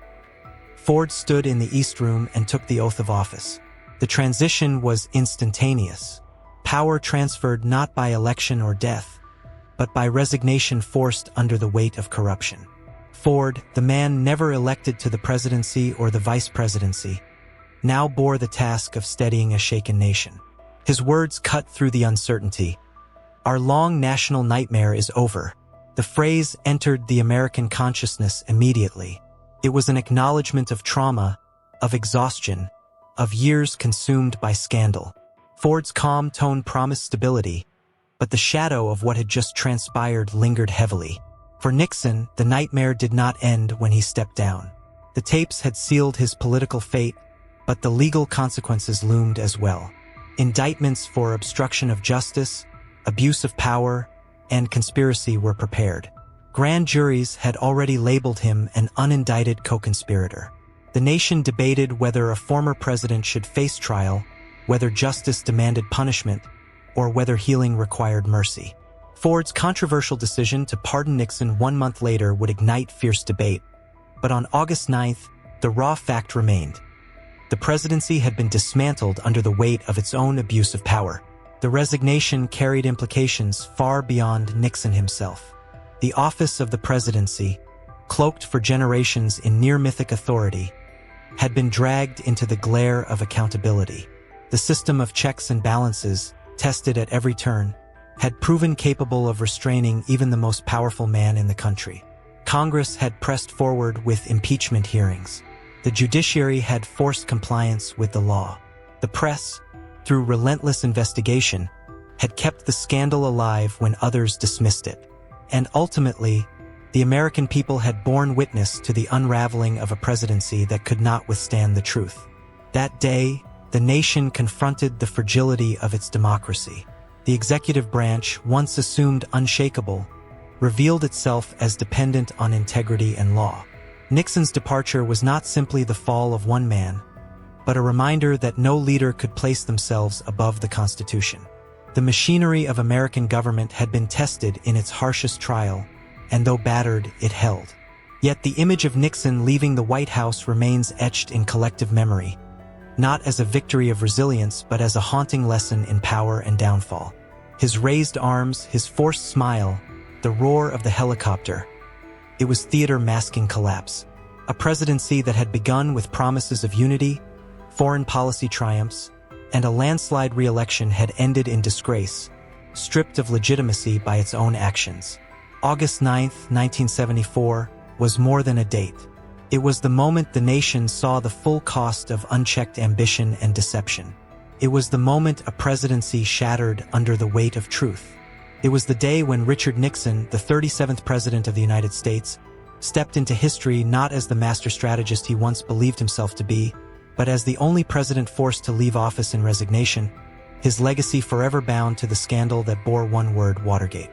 Ford stood in the East Room and took the oath of office. The transition was instantaneous. Power transferred not by election or death, but by resignation forced under the weight of corruption. Ford, the man never elected to the presidency or the vice presidency, now bore the task of steadying a shaken nation. His words cut through the uncertainty. Our long national nightmare is over. The phrase entered the American consciousness immediately. It was an acknowledgement of trauma, of exhaustion, of years consumed by scandal. Ford's calm tone promised stability, but the shadow of what had just transpired lingered heavily. For Nixon, the nightmare did not end when he stepped down. The tapes had sealed his political fate, but the legal consequences loomed as well. Indictments for obstruction of justice, abuse of power, and conspiracy were prepared. Grand juries had already labeled him an unindicted co-conspirator. The nation debated whether a former president should face trial, whether justice demanded punishment, or whether healing required mercy. Ford's controversial decision to pardon Nixon 1 month later would ignite fierce debate, but on August 9th, the raw fact remained. The presidency had been dismantled under the weight of its own abuse of power. The resignation carried implications far beyond Nixon himself. The office of the presidency, cloaked for generations in near-mythic authority, had been dragged into the glare of accountability. The system of checks and balances, tested at every turn, had proven capable of restraining even the most powerful man in the country. Congress had pressed forward with impeachment hearings. The judiciary had forced compliance with the law. The press, through relentless investigation, had kept the scandal alive when others dismissed it. And ultimately, the American people had borne witness to the unraveling of a presidency that could not withstand the truth. That day, the nation confronted the fragility of its democracy. The executive branch, once assumed unshakable, revealed itself as dependent on integrity and law. Nixon's departure was not simply the fall of one man, but a reminder that no leader could place themselves above the Constitution. The machinery of American government had been tested in its harshest trial, and though battered, it held. Yet the image of Nixon leaving the White House remains etched in collective memory, not as a victory of resilience, but as a haunting lesson in power and downfall. His raised arms, his forced smile, the roar of the helicopter. It was theater masking collapse. A presidency that had begun with promises of unity, foreign policy triumphs, and a landslide re-election had ended in disgrace, stripped of legitimacy by its own actions. August 9, 1974, was more than a date. It was the moment the nation saw the full cost of unchecked ambition and deception. It was the moment a presidency shattered under the weight of truth. It was the day when Richard Nixon, the 37th President of the United States, stepped into history not as the master strategist he once believed himself to be, but as the only president forced to leave office in resignation, his legacy forever bound to the scandal that bore one word: Watergate.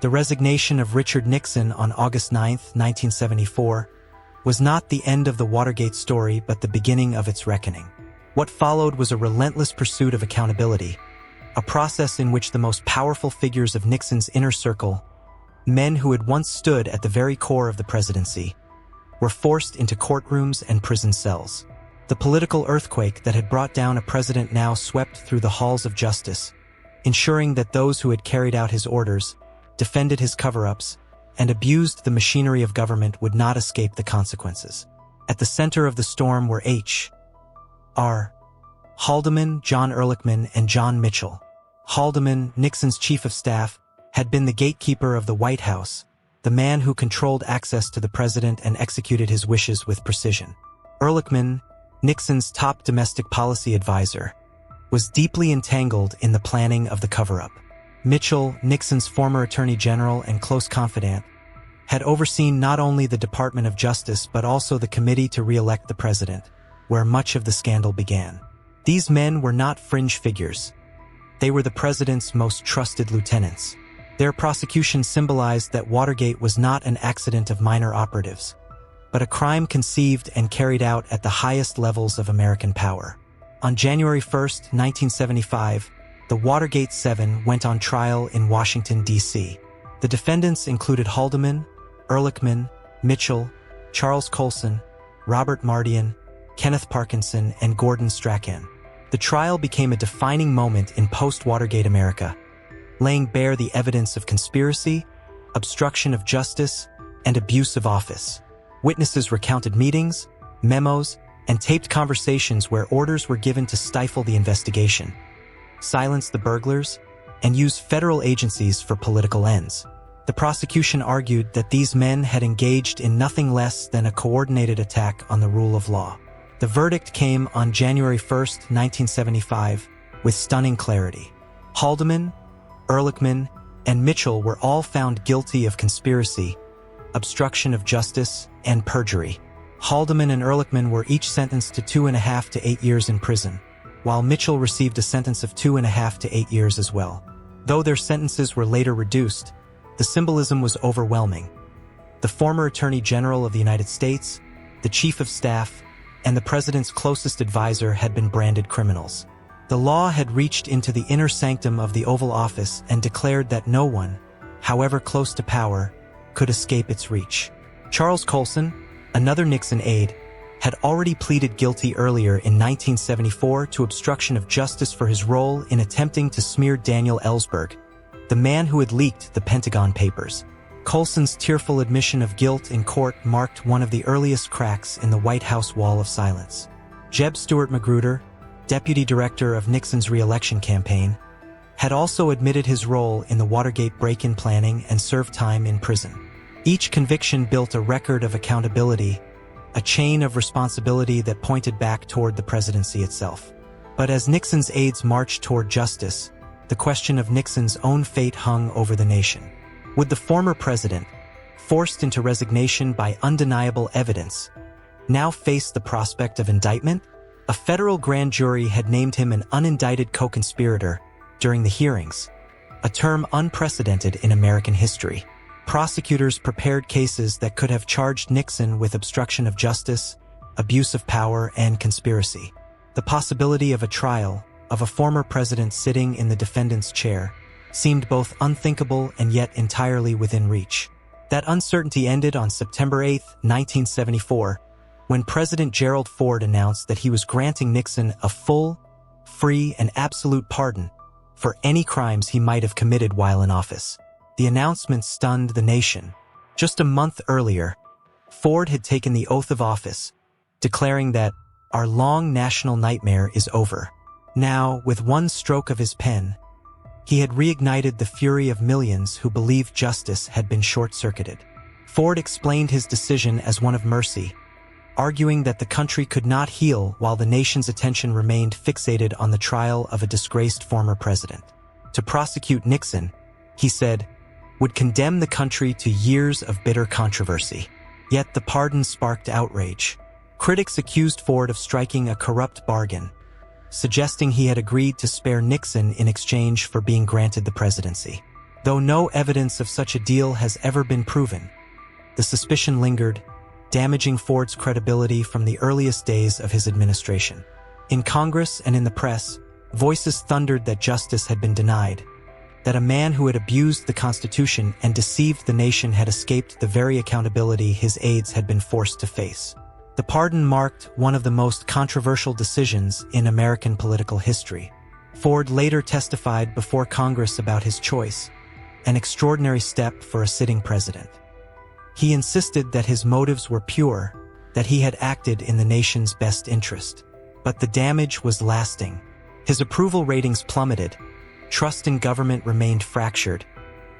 The resignation of Richard Nixon on August 9, 1974, was not the end of the Watergate story but the beginning of its reckoning. What followed was a relentless pursuit of accountability, a process in which the most powerful figures of Nixon's inner circle, men who had once stood at the very core of the presidency, were forced into courtrooms and prison cells. The political earthquake that had brought down a president now swept through the halls of justice, ensuring that those who had carried out his orders, defended his cover-ups, and abused the machinery of government would not escape the consequences. At the center of the storm were H.R. Haldeman, John Ehrlichman, and John Mitchell. Haldeman, Nixon's chief of staff, had been the gatekeeper of the White House, the man who controlled access to the president and executed his wishes with precision. Ehrlichman, Nixon's top domestic policy advisor, was deeply entangled in the planning of the cover-up. Mitchell, Nixon's former attorney general and close confidant, had overseen not only the Department of Justice but also the Committee to Re-elect the President, where much of the scandal began. These men were not fringe figures. They were the president's most trusted lieutenants. Their prosecution symbolized that Watergate was not an accident of minor operatives, but a crime conceived and carried out at the highest levels of American power. On January 1, 1975, the Watergate 7 went on trial in Washington, D.C. The defendants included Haldeman, Ehrlichman, Mitchell, Charles Colson, Robert Mardian, Kenneth Parkinson, and Gordon Strachan. The trial became a defining moment in post-Watergate America, laying bare the evidence of conspiracy, obstruction of justice, and abuse of office. Witnesses recounted meetings, memos, and taped conversations where orders were given to stifle the investigation, silence the burglars, and use federal agencies for political ends. The prosecution argued that these men had engaged in nothing less than a coordinated attack on the rule of law. The verdict came on January 1, 1975, with stunning clarity. Haldeman, Ehrlichman, and Mitchell were all found guilty of conspiracy, obstruction of justice, and perjury. Haldeman and Ehrlichman were each sentenced to 2.5 to 8 years in prison, while Mitchell received a sentence of 2.5 to 8 years as well. Though their sentences were later reduced, the symbolism was overwhelming. The former Attorney General of the United States, the Chief of Staff, and the President's closest advisor had been branded criminals. The law had reached into the inner sanctum of the Oval Office and declared that no one, however close to power, could escape its reach. Charles Colson, another Nixon aide, had already pleaded guilty earlier in 1974 to obstruction of justice for his role in attempting to smear Daniel Ellsberg, the man who had leaked the Pentagon Papers. Colson's tearful admission of guilt in court marked one of the earliest cracks in the White House wall of silence. Jeb Stuart Magruder, deputy director of Nixon's re-election campaign, had also admitted his role in the Watergate break-in planning and served time in prison. Each conviction built a record of accountability, a chain of responsibility that pointed back toward the presidency itself. But as Nixon's aides marched toward justice, the question of Nixon's own fate hung over the nation. Would the former president, forced into resignation by undeniable evidence, now face the prospect of indictment? A federal grand jury had named him an unindicted co-conspirator during the hearings, a term unprecedented in American history. Prosecutors prepared cases that could have charged Nixon with obstruction of justice, abuse of power, and conspiracy. The possibility of a trial of a former president sitting in the defendant's chair seemed both unthinkable and yet entirely within reach. That uncertainty ended on September 8, 1974, when President Gerald Ford announced that he was granting Nixon a full, free, and absolute pardon for any crimes he might have committed while in office. The announcement stunned the nation. Just a month earlier, Ford had taken the oath of office, declaring that our long national nightmare is over. Now, with one stroke of his pen, he had reignited the fury of millions who believed justice had been short-circuited. Ford explained his decision as one of mercy, arguing that the country could not heal while the nation's attention remained fixated on the trial of a disgraced former president. To prosecute Nixon, he said, would condemn the country to years of bitter controversy. Yet the pardon sparked outrage. Critics accused Ford of striking a corrupt bargain, suggesting he had agreed to spare Nixon in exchange for being granted the presidency. Though no evidence of such a deal has ever been proven, the suspicion lingered, damaging Ford's credibility from the earliest days of his administration. In Congress and in the press, voices thundered that justice had been denied, that a man who had abused the Constitution and deceived the nation had escaped the very accountability his aides had been forced to face. The pardon marked one of the most controversial decisions in American political history. Ford later testified before Congress about his choice, an extraordinary step for a sitting president. He insisted that his motives were pure, that he had acted in the nation's best interest. But the damage was lasting. His approval ratings plummeted, trust in government remained fractured,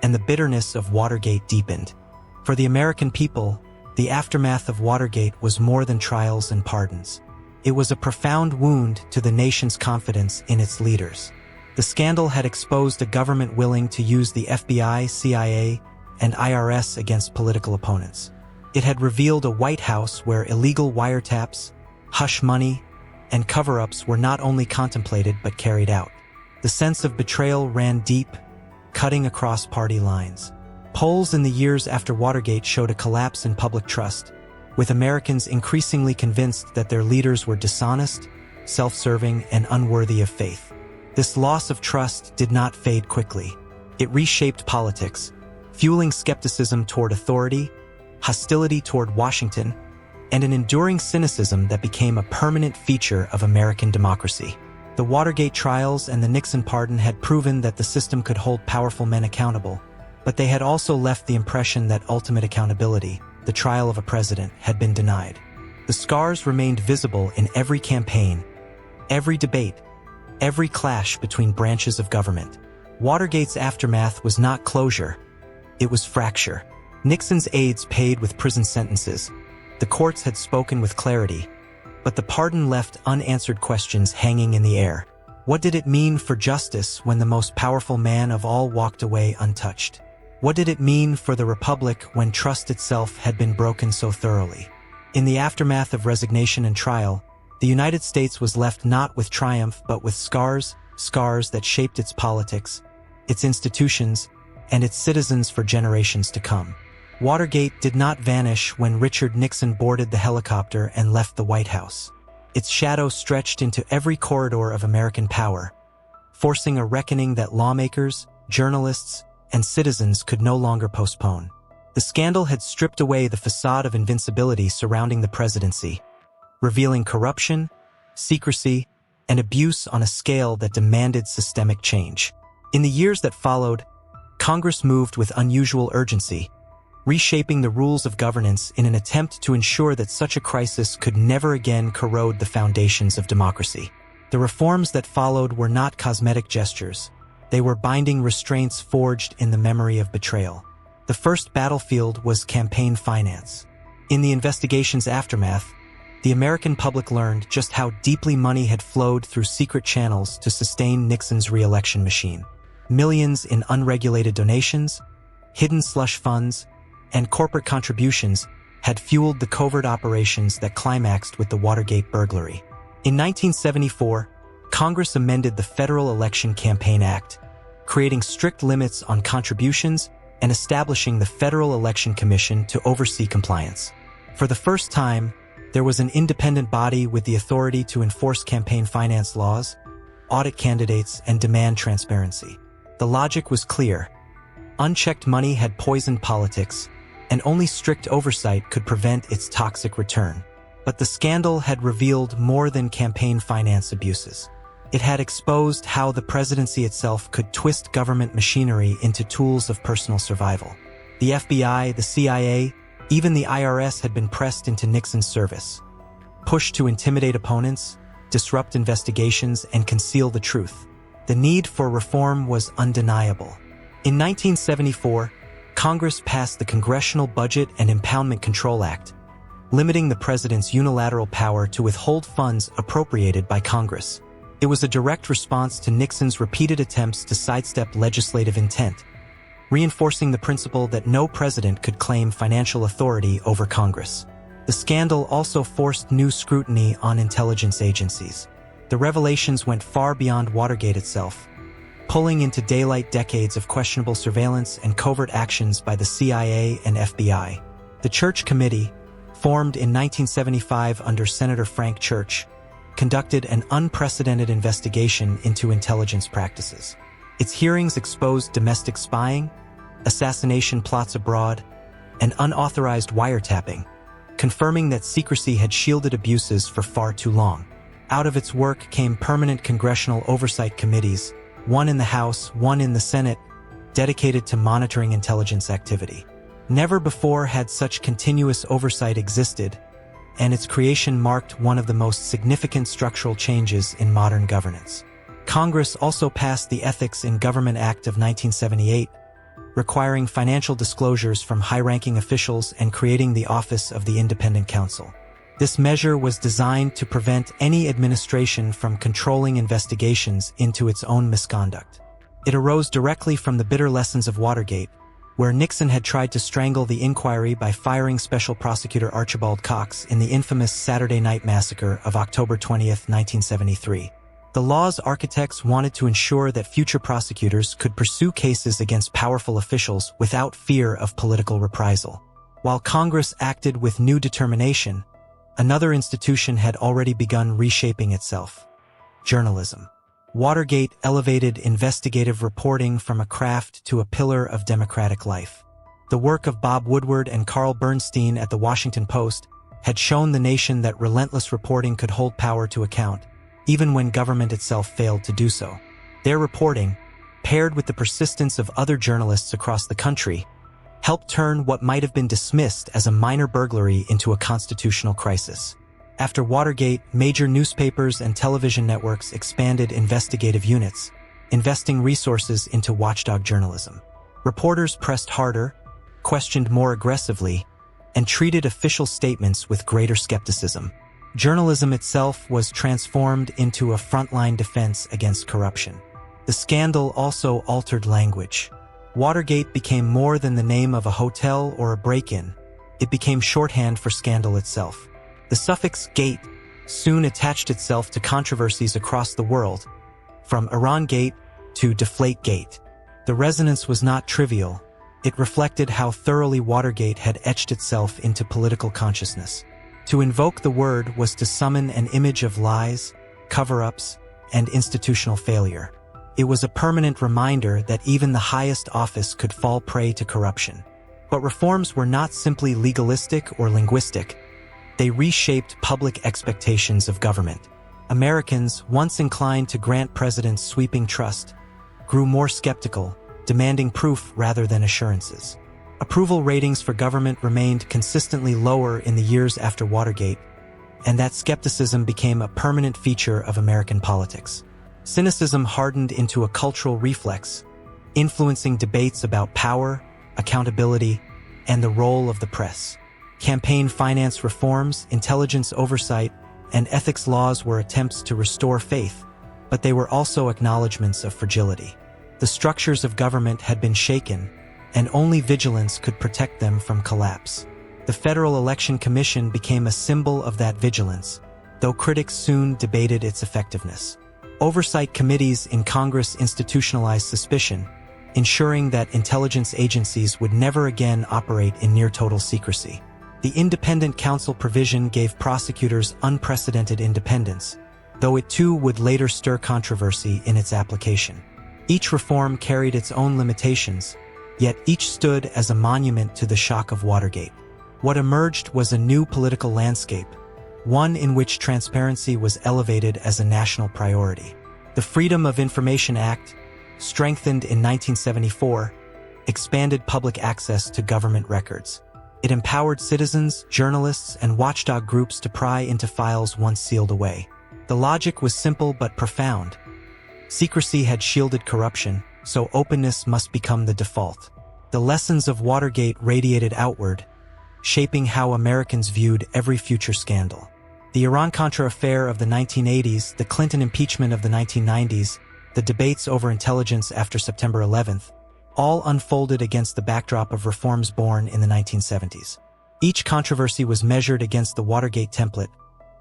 and the bitterness of Watergate deepened. For the American people, the aftermath of Watergate was more than trials and pardons. It was a profound wound to the nation's confidence in its leaders. The scandal had exposed a government willing to use the FBI, CIA, and IRS against political opponents. It had revealed a White House where illegal wiretaps, hush money, and cover-ups were not only contemplated but carried out. The sense of betrayal ran deep, cutting across party lines. Polls in the years after Watergate showed a collapse in public trust, with Americans increasingly convinced that their leaders were dishonest, self-serving, and unworthy of faith. This loss of trust did not fade quickly. It reshaped politics, fueling skepticism toward authority, hostility toward Washington, and an enduring cynicism that became a permanent feature of American democracy. The Watergate trials and the Nixon pardon had proven that the system could hold powerful men accountable, but they had also left the impression that ultimate accountability, the trial of a president, had been denied. The scars remained visible in every campaign, every debate, every clash between branches of government. Watergate's aftermath was not closure, it was fracture. Nixon's aides paid with prison sentences. The courts had spoken with clarity, but the pardon left unanswered questions hanging in the air. What did it mean for justice when the most powerful man of all walked away untouched? What did it mean for the Republic when trust itself had been broken so thoroughly? In the aftermath of resignation and trial, the United States was left not with triumph but with scars that shaped its politics, its institutions, and its citizens for generations to come. Watergate did not vanish when Richard Nixon boarded the helicopter and left the White House. Its shadow stretched into every corridor of American power, forcing a reckoning that lawmakers, journalists, and citizens could no longer postpone. The scandal had stripped away the facade of invincibility surrounding the presidency, revealing corruption, secrecy, and abuse on a scale that demanded systemic change. In the years that followed, Congress moved with unusual urgency, reshaping the rules of governance in an attempt to ensure that such a crisis could never again corrode the foundations of democracy. The reforms that followed were not cosmetic gestures. They were binding restraints forged in the memory of betrayal. The first battlefield was campaign finance. In the investigation's aftermath, the American public learned just how deeply money had flowed through secret channels to sustain Nixon's re-election machine. Millions in unregulated donations, hidden slush funds, and corporate contributions had fueled the covert operations that climaxed with the Watergate burglary. In 1974, Congress amended the Federal Election Campaign Act, creating strict limits on contributions and establishing the Federal Election Commission to oversee compliance. For the first time, there was an independent body with the authority to enforce campaign finance laws, audit candidates, and demand transparency. The logic was clear. Unchecked money had poisoned politics, and only strict oversight could prevent its toxic return. But the scandal had revealed more than campaign finance abuses. It had exposed how the presidency itself could twist government machinery into tools of personal survival. The FBI, the CIA, even the IRS had been pressed into Nixon's service, pushed to intimidate opponents, disrupt investigations, and conceal the truth. The need for reform was undeniable. In 1974, Congress passed the Congressional Budget and Impoundment Control Act, limiting the president's unilateral power to withhold funds appropriated by Congress. It was a direct response to Nixon's repeated attempts to sidestep legislative intent, reinforcing the principle that no president could claim financial authority over Congress. The scandal also forced new scrutiny on intelligence agencies. The revelations went far beyond Watergate itself, pulling into daylight decades of questionable surveillance and covert actions by the CIA and FBI. The Church Committee, formed in 1975 under Senator Frank Church, conducted an unprecedented investigation into intelligence practices. Its hearings exposed domestic spying, assassination plots abroad, and unauthorized wiretapping, confirming that secrecy had shielded abuses for far too long. Out of its work came permanent congressional oversight committees, one in the House, one in the Senate, dedicated to monitoring intelligence activity. Never before had such continuous oversight existed, and its creation marked one of the most significant structural changes in modern governance. Congress also passed the Ethics in Government Act of 1978, requiring financial disclosures from high-ranking officials and creating the Office of the Independent Counsel. This measure was designed to prevent any administration from controlling investigations into its own misconduct. It arose directly from the bitter lessons of Watergate, where Nixon had tried to strangle the inquiry by firing Special Prosecutor Archibald Cox in the infamous Saturday Night Massacre of October 20, 1973. The law's architects wanted to ensure that future prosecutors could pursue cases against powerful officials without fear of political reprisal. While Congress acted with new determination, another institution had already begun reshaping itself: journalism. Watergate elevated investigative reporting from a craft to a pillar of democratic life. The work of Bob Woodward and Carl Bernstein at the Washington Post had shown the nation that relentless reporting could hold power to account, even when government itself failed to do so. Their reporting, paired with the persistence of other journalists across the country, helped turn what might have been dismissed as a minor burglary into a constitutional crisis. After Watergate, major newspapers and television networks expanded investigative units, investing resources into watchdog journalism. Reporters pressed harder, questioned more aggressively, and treated official statements with greater skepticism. Journalism itself was transformed into a frontline defense against corruption. The scandal also altered language. Watergate became more than the name of a hotel or a break-in. It became shorthand for scandal itself. The suffix "gate" soon attached itself to controversies across the world, from Iran Gate to Deflategate. The resonance was not trivial. It reflected how thoroughly Watergate had etched itself into political consciousness. To invoke the word was to summon an image of lies, cover-ups, and institutional failure. It was a permanent reminder that even the highest office could fall prey to corruption. But reforms were not simply legalistic or linguistic. They reshaped public expectations of government. Americans, once inclined to grant presidents sweeping trust, grew more skeptical, demanding proof rather than assurances. Approval ratings for government remained consistently lower in the years after Watergate, and that skepticism became a permanent feature of American politics. Cynicism hardened into a cultural reflex, influencing debates about power, accountability, and the role of the press. Campaign finance reforms, intelligence oversight, and ethics laws were attempts to restore faith, but they were also acknowledgments of fragility. The structures of government had been shaken, and only vigilance could protect them from collapse. The Federal Election Commission became a symbol of that vigilance, though critics soon debated its effectiveness. Oversight committees in Congress institutionalized suspicion, ensuring that intelligence agencies would never again operate in near-total secrecy. The independent counsel provision gave prosecutors unprecedented independence, though it too would later stir controversy in its application. Each reform carried its own limitations, yet each stood as a monument to the shock of Watergate. What emerged was a new political landscape, one in which transparency was elevated as a national priority. The Freedom of Information Act, strengthened in 1974, expanded public access to government records. It empowered citizens, journalists, and watchdog groups to pry into files once sealed away. The logic was simple but profound. Secrecy had shielded corruption, so openness must become the default. The lessons of Watergate radiated outward, shaping how Americans viewed every future scandal. The Iran-Contra affair of the 1980s, the Clinton impeachment of the 1990s, the debates over intelligence after September 11th, all unfolded against the backdrop of reforms born in the 1970s. Each controversy was measured against the Watergate template,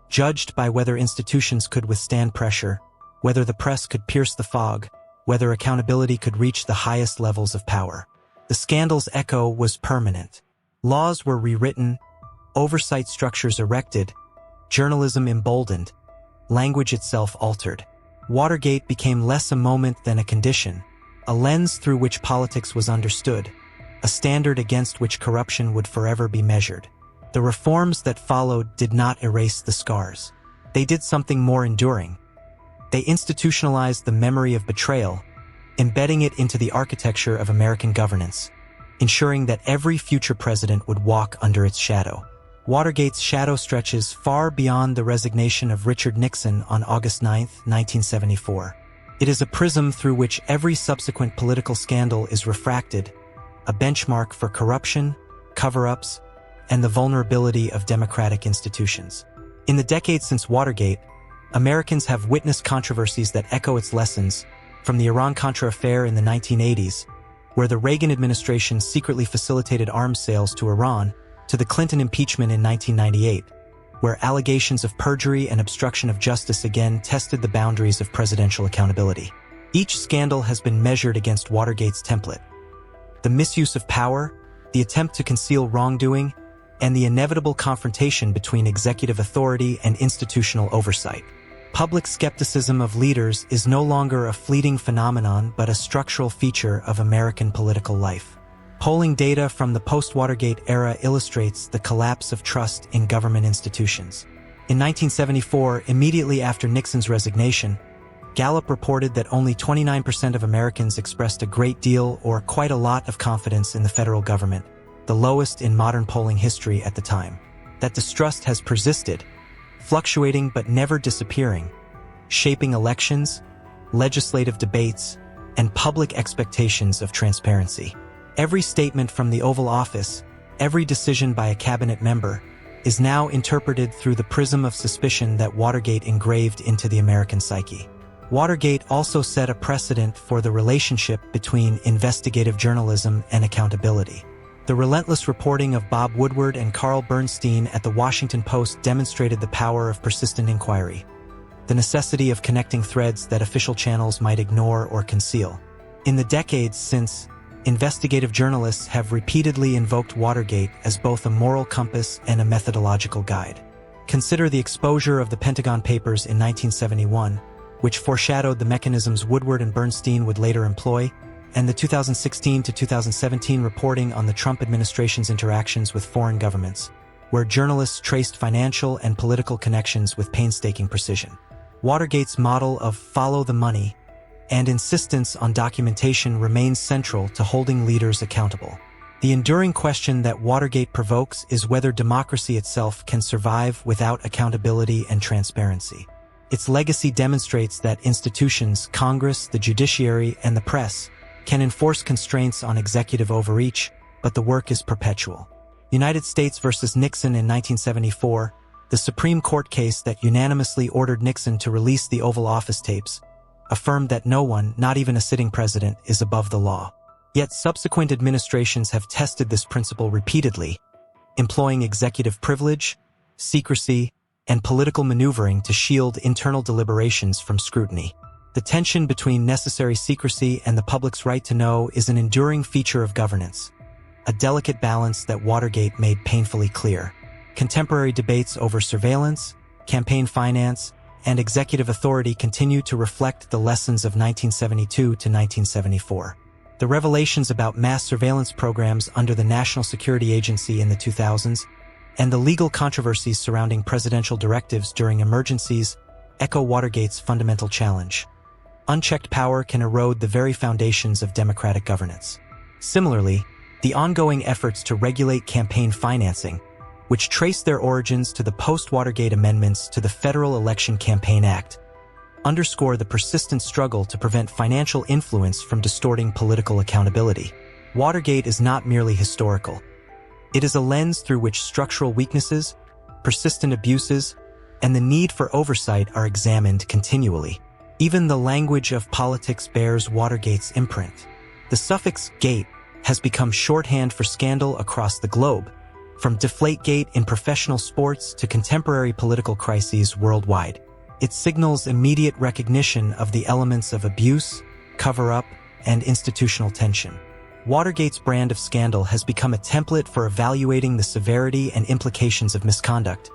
judged by whether institutions could withstand pressure, whether the press could pierce the fog, whether accountability could reach the highest levels of power. The scandal's echo was permanent. Laws were rewritten, oversight structures erected, journalism emboldened, language itself altered. Watergate became less a moment than a condition, a lens through which politics was understood, a standard against which corruption would forever be measured. The reforms that followed did not erase the scars. They did something more enduring. They institutionalized the memory of betrayal, embedding it into the architecture of American governance, ensuring that every future president would walk under its shadow. Watergate's shadow stretches far beyond the resignation of Richard Nixon on August 9, 1974. It is a prism through which every subsequent political scandal is refracted, a benchmark for corruption, cover-ups, and the vulnerability of democratic institutions. In the decades since Watergate, Americans have witnessed controversies that echo its lessons, from the Iran-Contra affair in the 1980s, where the Reagan administration secretly facilitated arms sales to Iran, to the Clinton impeachment in 1998, where allegations of perjury and obstruction of justice again tested the boundaries of presidential accountability. Each scandal has been measured against Watergate's template. The misuse of power, the attempt to conceal wrongdoing, and the inevitable confrontation between executive authority and institutional oversight. Public skepticism of leaders is no longer a fleeting phenomenon but a structural feature of American political life. Polling data from the post-Watergate era illustrates the collapse of trust in government institutions. In 1974, immediately after Nixon's resignation, Gallup reported that only 29% of Americans expressed a great deal or quite a lot of confidence in the federal government, the lowest in modern polling history at the time. That distrust has persisted, fluctuating but never disappearing, shaping elections, legislative debates, and public expectations of transparency. Every statement from the Oval Office, every decision by a cabinet member, is now interpreted through the prism of suspicion that Watergate engraved into the American psyche. Watergate also set a precedent for the relationship between investigative journalism and accountability. The relentless reporting of Bob Woodward and Carl Bernstein at the Washington Post demonstrated the power of persistent inquiry, the necessity of connecting threads that official channels might ignore or conceal. In the decades since, investigative journalists have repeatedly invoked Watergate as both a moral compass and a methodological guide. Consider the exposure of the Pentagon Papers in 1971, which foreshadowed the mechanisms Woodward and Bernstein would later employ, and the 2016 to 2017 reporting on the Trump administration's interactions with foreign governments, where journalists traced financial and political connections with painstaking precision. Watergate's model of follow the money and insistence on documentation remains central to holding leaders accountable. The enduring question that Watergate provokes is whether democracy itself can survive without accountability and transparency. Its legacy demonstrates that institutions, Congress, the judiciary, and the press can enforce constraints on executive overreach, but the work is perpetual. United States versus Nixon in 1974, the Supreme Court case that unanimously ordered Nixon to release the Oval Office tapes, affirmed that no one, not even a sitting president, is above the law. Yet subsequent administrations have tested this principle repeatedly, employing executive privilege, secrecy, and political maneuvering to shield internal deliberations from scrutiny. The tension between necessary secrecy and the public's right to know is an enduring feature of governance, a delicate balance that Watergate made painfully clear. Contemporary debates over surveillance, campaign finance, and executive authority continue to reflect the lessons of 1972 to 1974. The revelations about mass surveillance programs under the National Security Agency in the 2000s and the legal controversies surrounding presidential directives during emergencies echo Watergate's fundamental challenge. Unchecked power can erode the very foundations of democratic governance. Similarly, the ongoing efforts to regulate campaign financing, which trace their origins to the post-Watergate amendments to the Federal Election Campaign Act, underscore the persistent struggle to prevent financial influence from distorting political accountability. Watergate is not merely historical. It is a lens through which structural weaknesses, persistent abuses, and the need for oversight are examined continually. Even the language of politics bears Watergate's imprint. The suffix "gate" has become shorthand for scandal across the globe, from Deflategate in professional sports to contemporary political crises worldwide. It signals immediate recognition of the elements of abuse, cover-up, and institutional tension. Watergate's brand of scandal has become a template for evaluating the severity and implications of misconduct,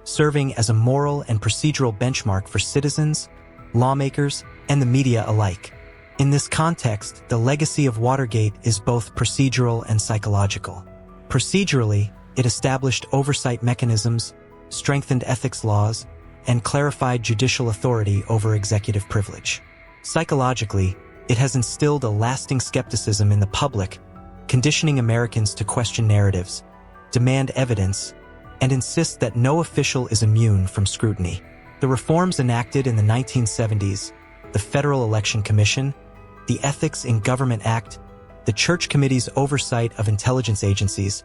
serving as a moral and procedural benchmark for citizens, lawmakers, and the media alike. In this context, the legacy of Watergate is both procedural and psychological. Procedurally, it established oversight mechanisms, strengthened ethics laws, and clarified judicial authority over executive privilege. Psychologically, it has instilled a lasting skepticism in the public, conditioning Americans to question narratives, demand evidence, and insist that no official is immune from scrutiny. The reforms enacted in the 1970s, the Federal Election Commission, the Ethics in Government Act, the Church Committee's oversight of intelligence agencies,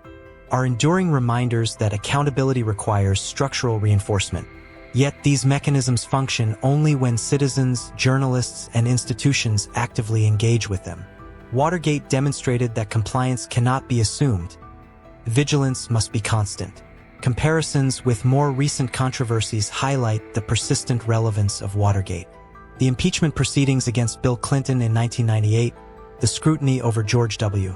are enduring reminders that accountability requires structural reinforcement. Yet these mechanisms function only when citizens, journalists, and institutions actively engage with them. Watergate demonstrated that compliance cannot be assumed. Vigilance must be constant. Comparisons with more recent controversies highlight the persistent relevance of Watergate. The impeachment proceedings against Bill Clinton in 1998, the scrutiny over George W.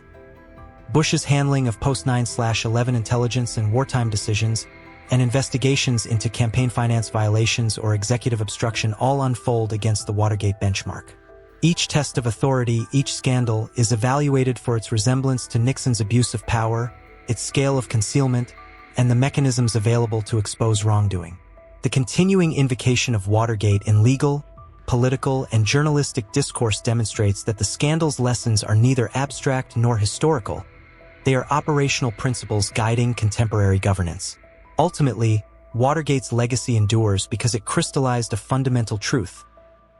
Bush's handling of post-9/11 intelligence and wartime decisions, and investigations into campaign finance violations or executive obstruction all unfold against the Watergate benchmark. Each test of authority, each scandal, is evaluated for its resemblance to Nixon's abuse of power, its scale of concealment, and the mechanisms available to expose wrongdoing. The continuing invocation of Watergate in legal, political, and journalistic discourse demonstrates that the scandal's lessons are neither abstract nor historical. They are operational principles guiding contemporary governance. Ultimately, Watergate's legacy endures because it crystallized a fundamental truth.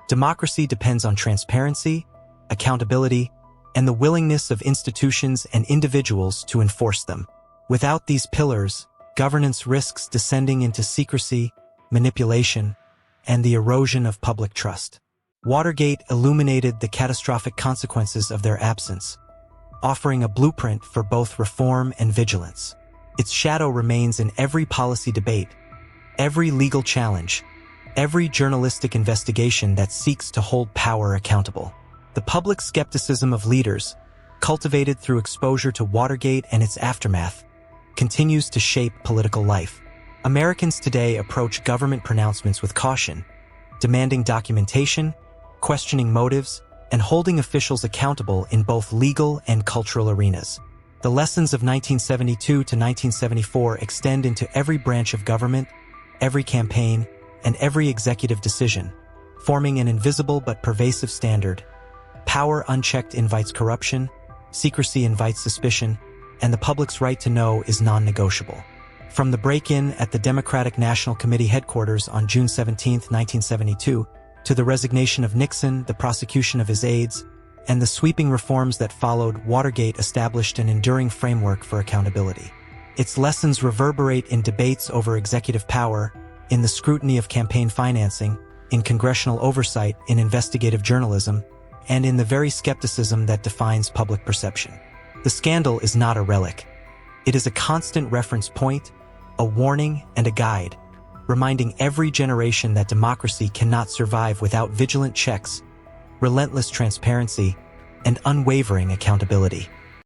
Democracy depends on transparency, accountability, and the willingness of institutions and individuals to enforce them. Without these pillars, governance risks descending into secrecy, manipulation, and the erosion of public trust. Watergate illuminated the catastrophic consequences of their absence, offering a blueprint for both reform and vigilance. Its shadow remains in every policy debate, every legal challenge, every journalistic investigation that seeks to hold power accountable. The public skepticism of leaders, cultivated through exposure to Watergate and its aftermath, continues to shape political life. Americans today approach government pronouncements with caution, demanding documentation, questioning motives, and holding officials accountable in both legal and cultural arenas. The lessons of 1972 to 1974 extend into every branch of government, every campaign, and every executive decision, forming an invisible but pervasive standard. Power unchecked invites corruption, secrecy invites suspicion, and the public's right to know is non-negotiable. From the break-in at the Democratic National Committee headquarters on June 17, 1972, to the resignation of Nixon, the prosecution of his aides, and the sweeping reforms that followed, Watergate established an enduring framework for accountability. Its lessons reverberate in debates over executive power, in the scrutiny of campaign financing, in congressional oversight, in investigative journalism, and in the very skepticism that defines public perception. The scandal is not a relic. It is a constant reference point, a warning, and a guide, reminding every generation that democracy cannot survive without vigilant checks, relentless transparency, and unwavering accountability.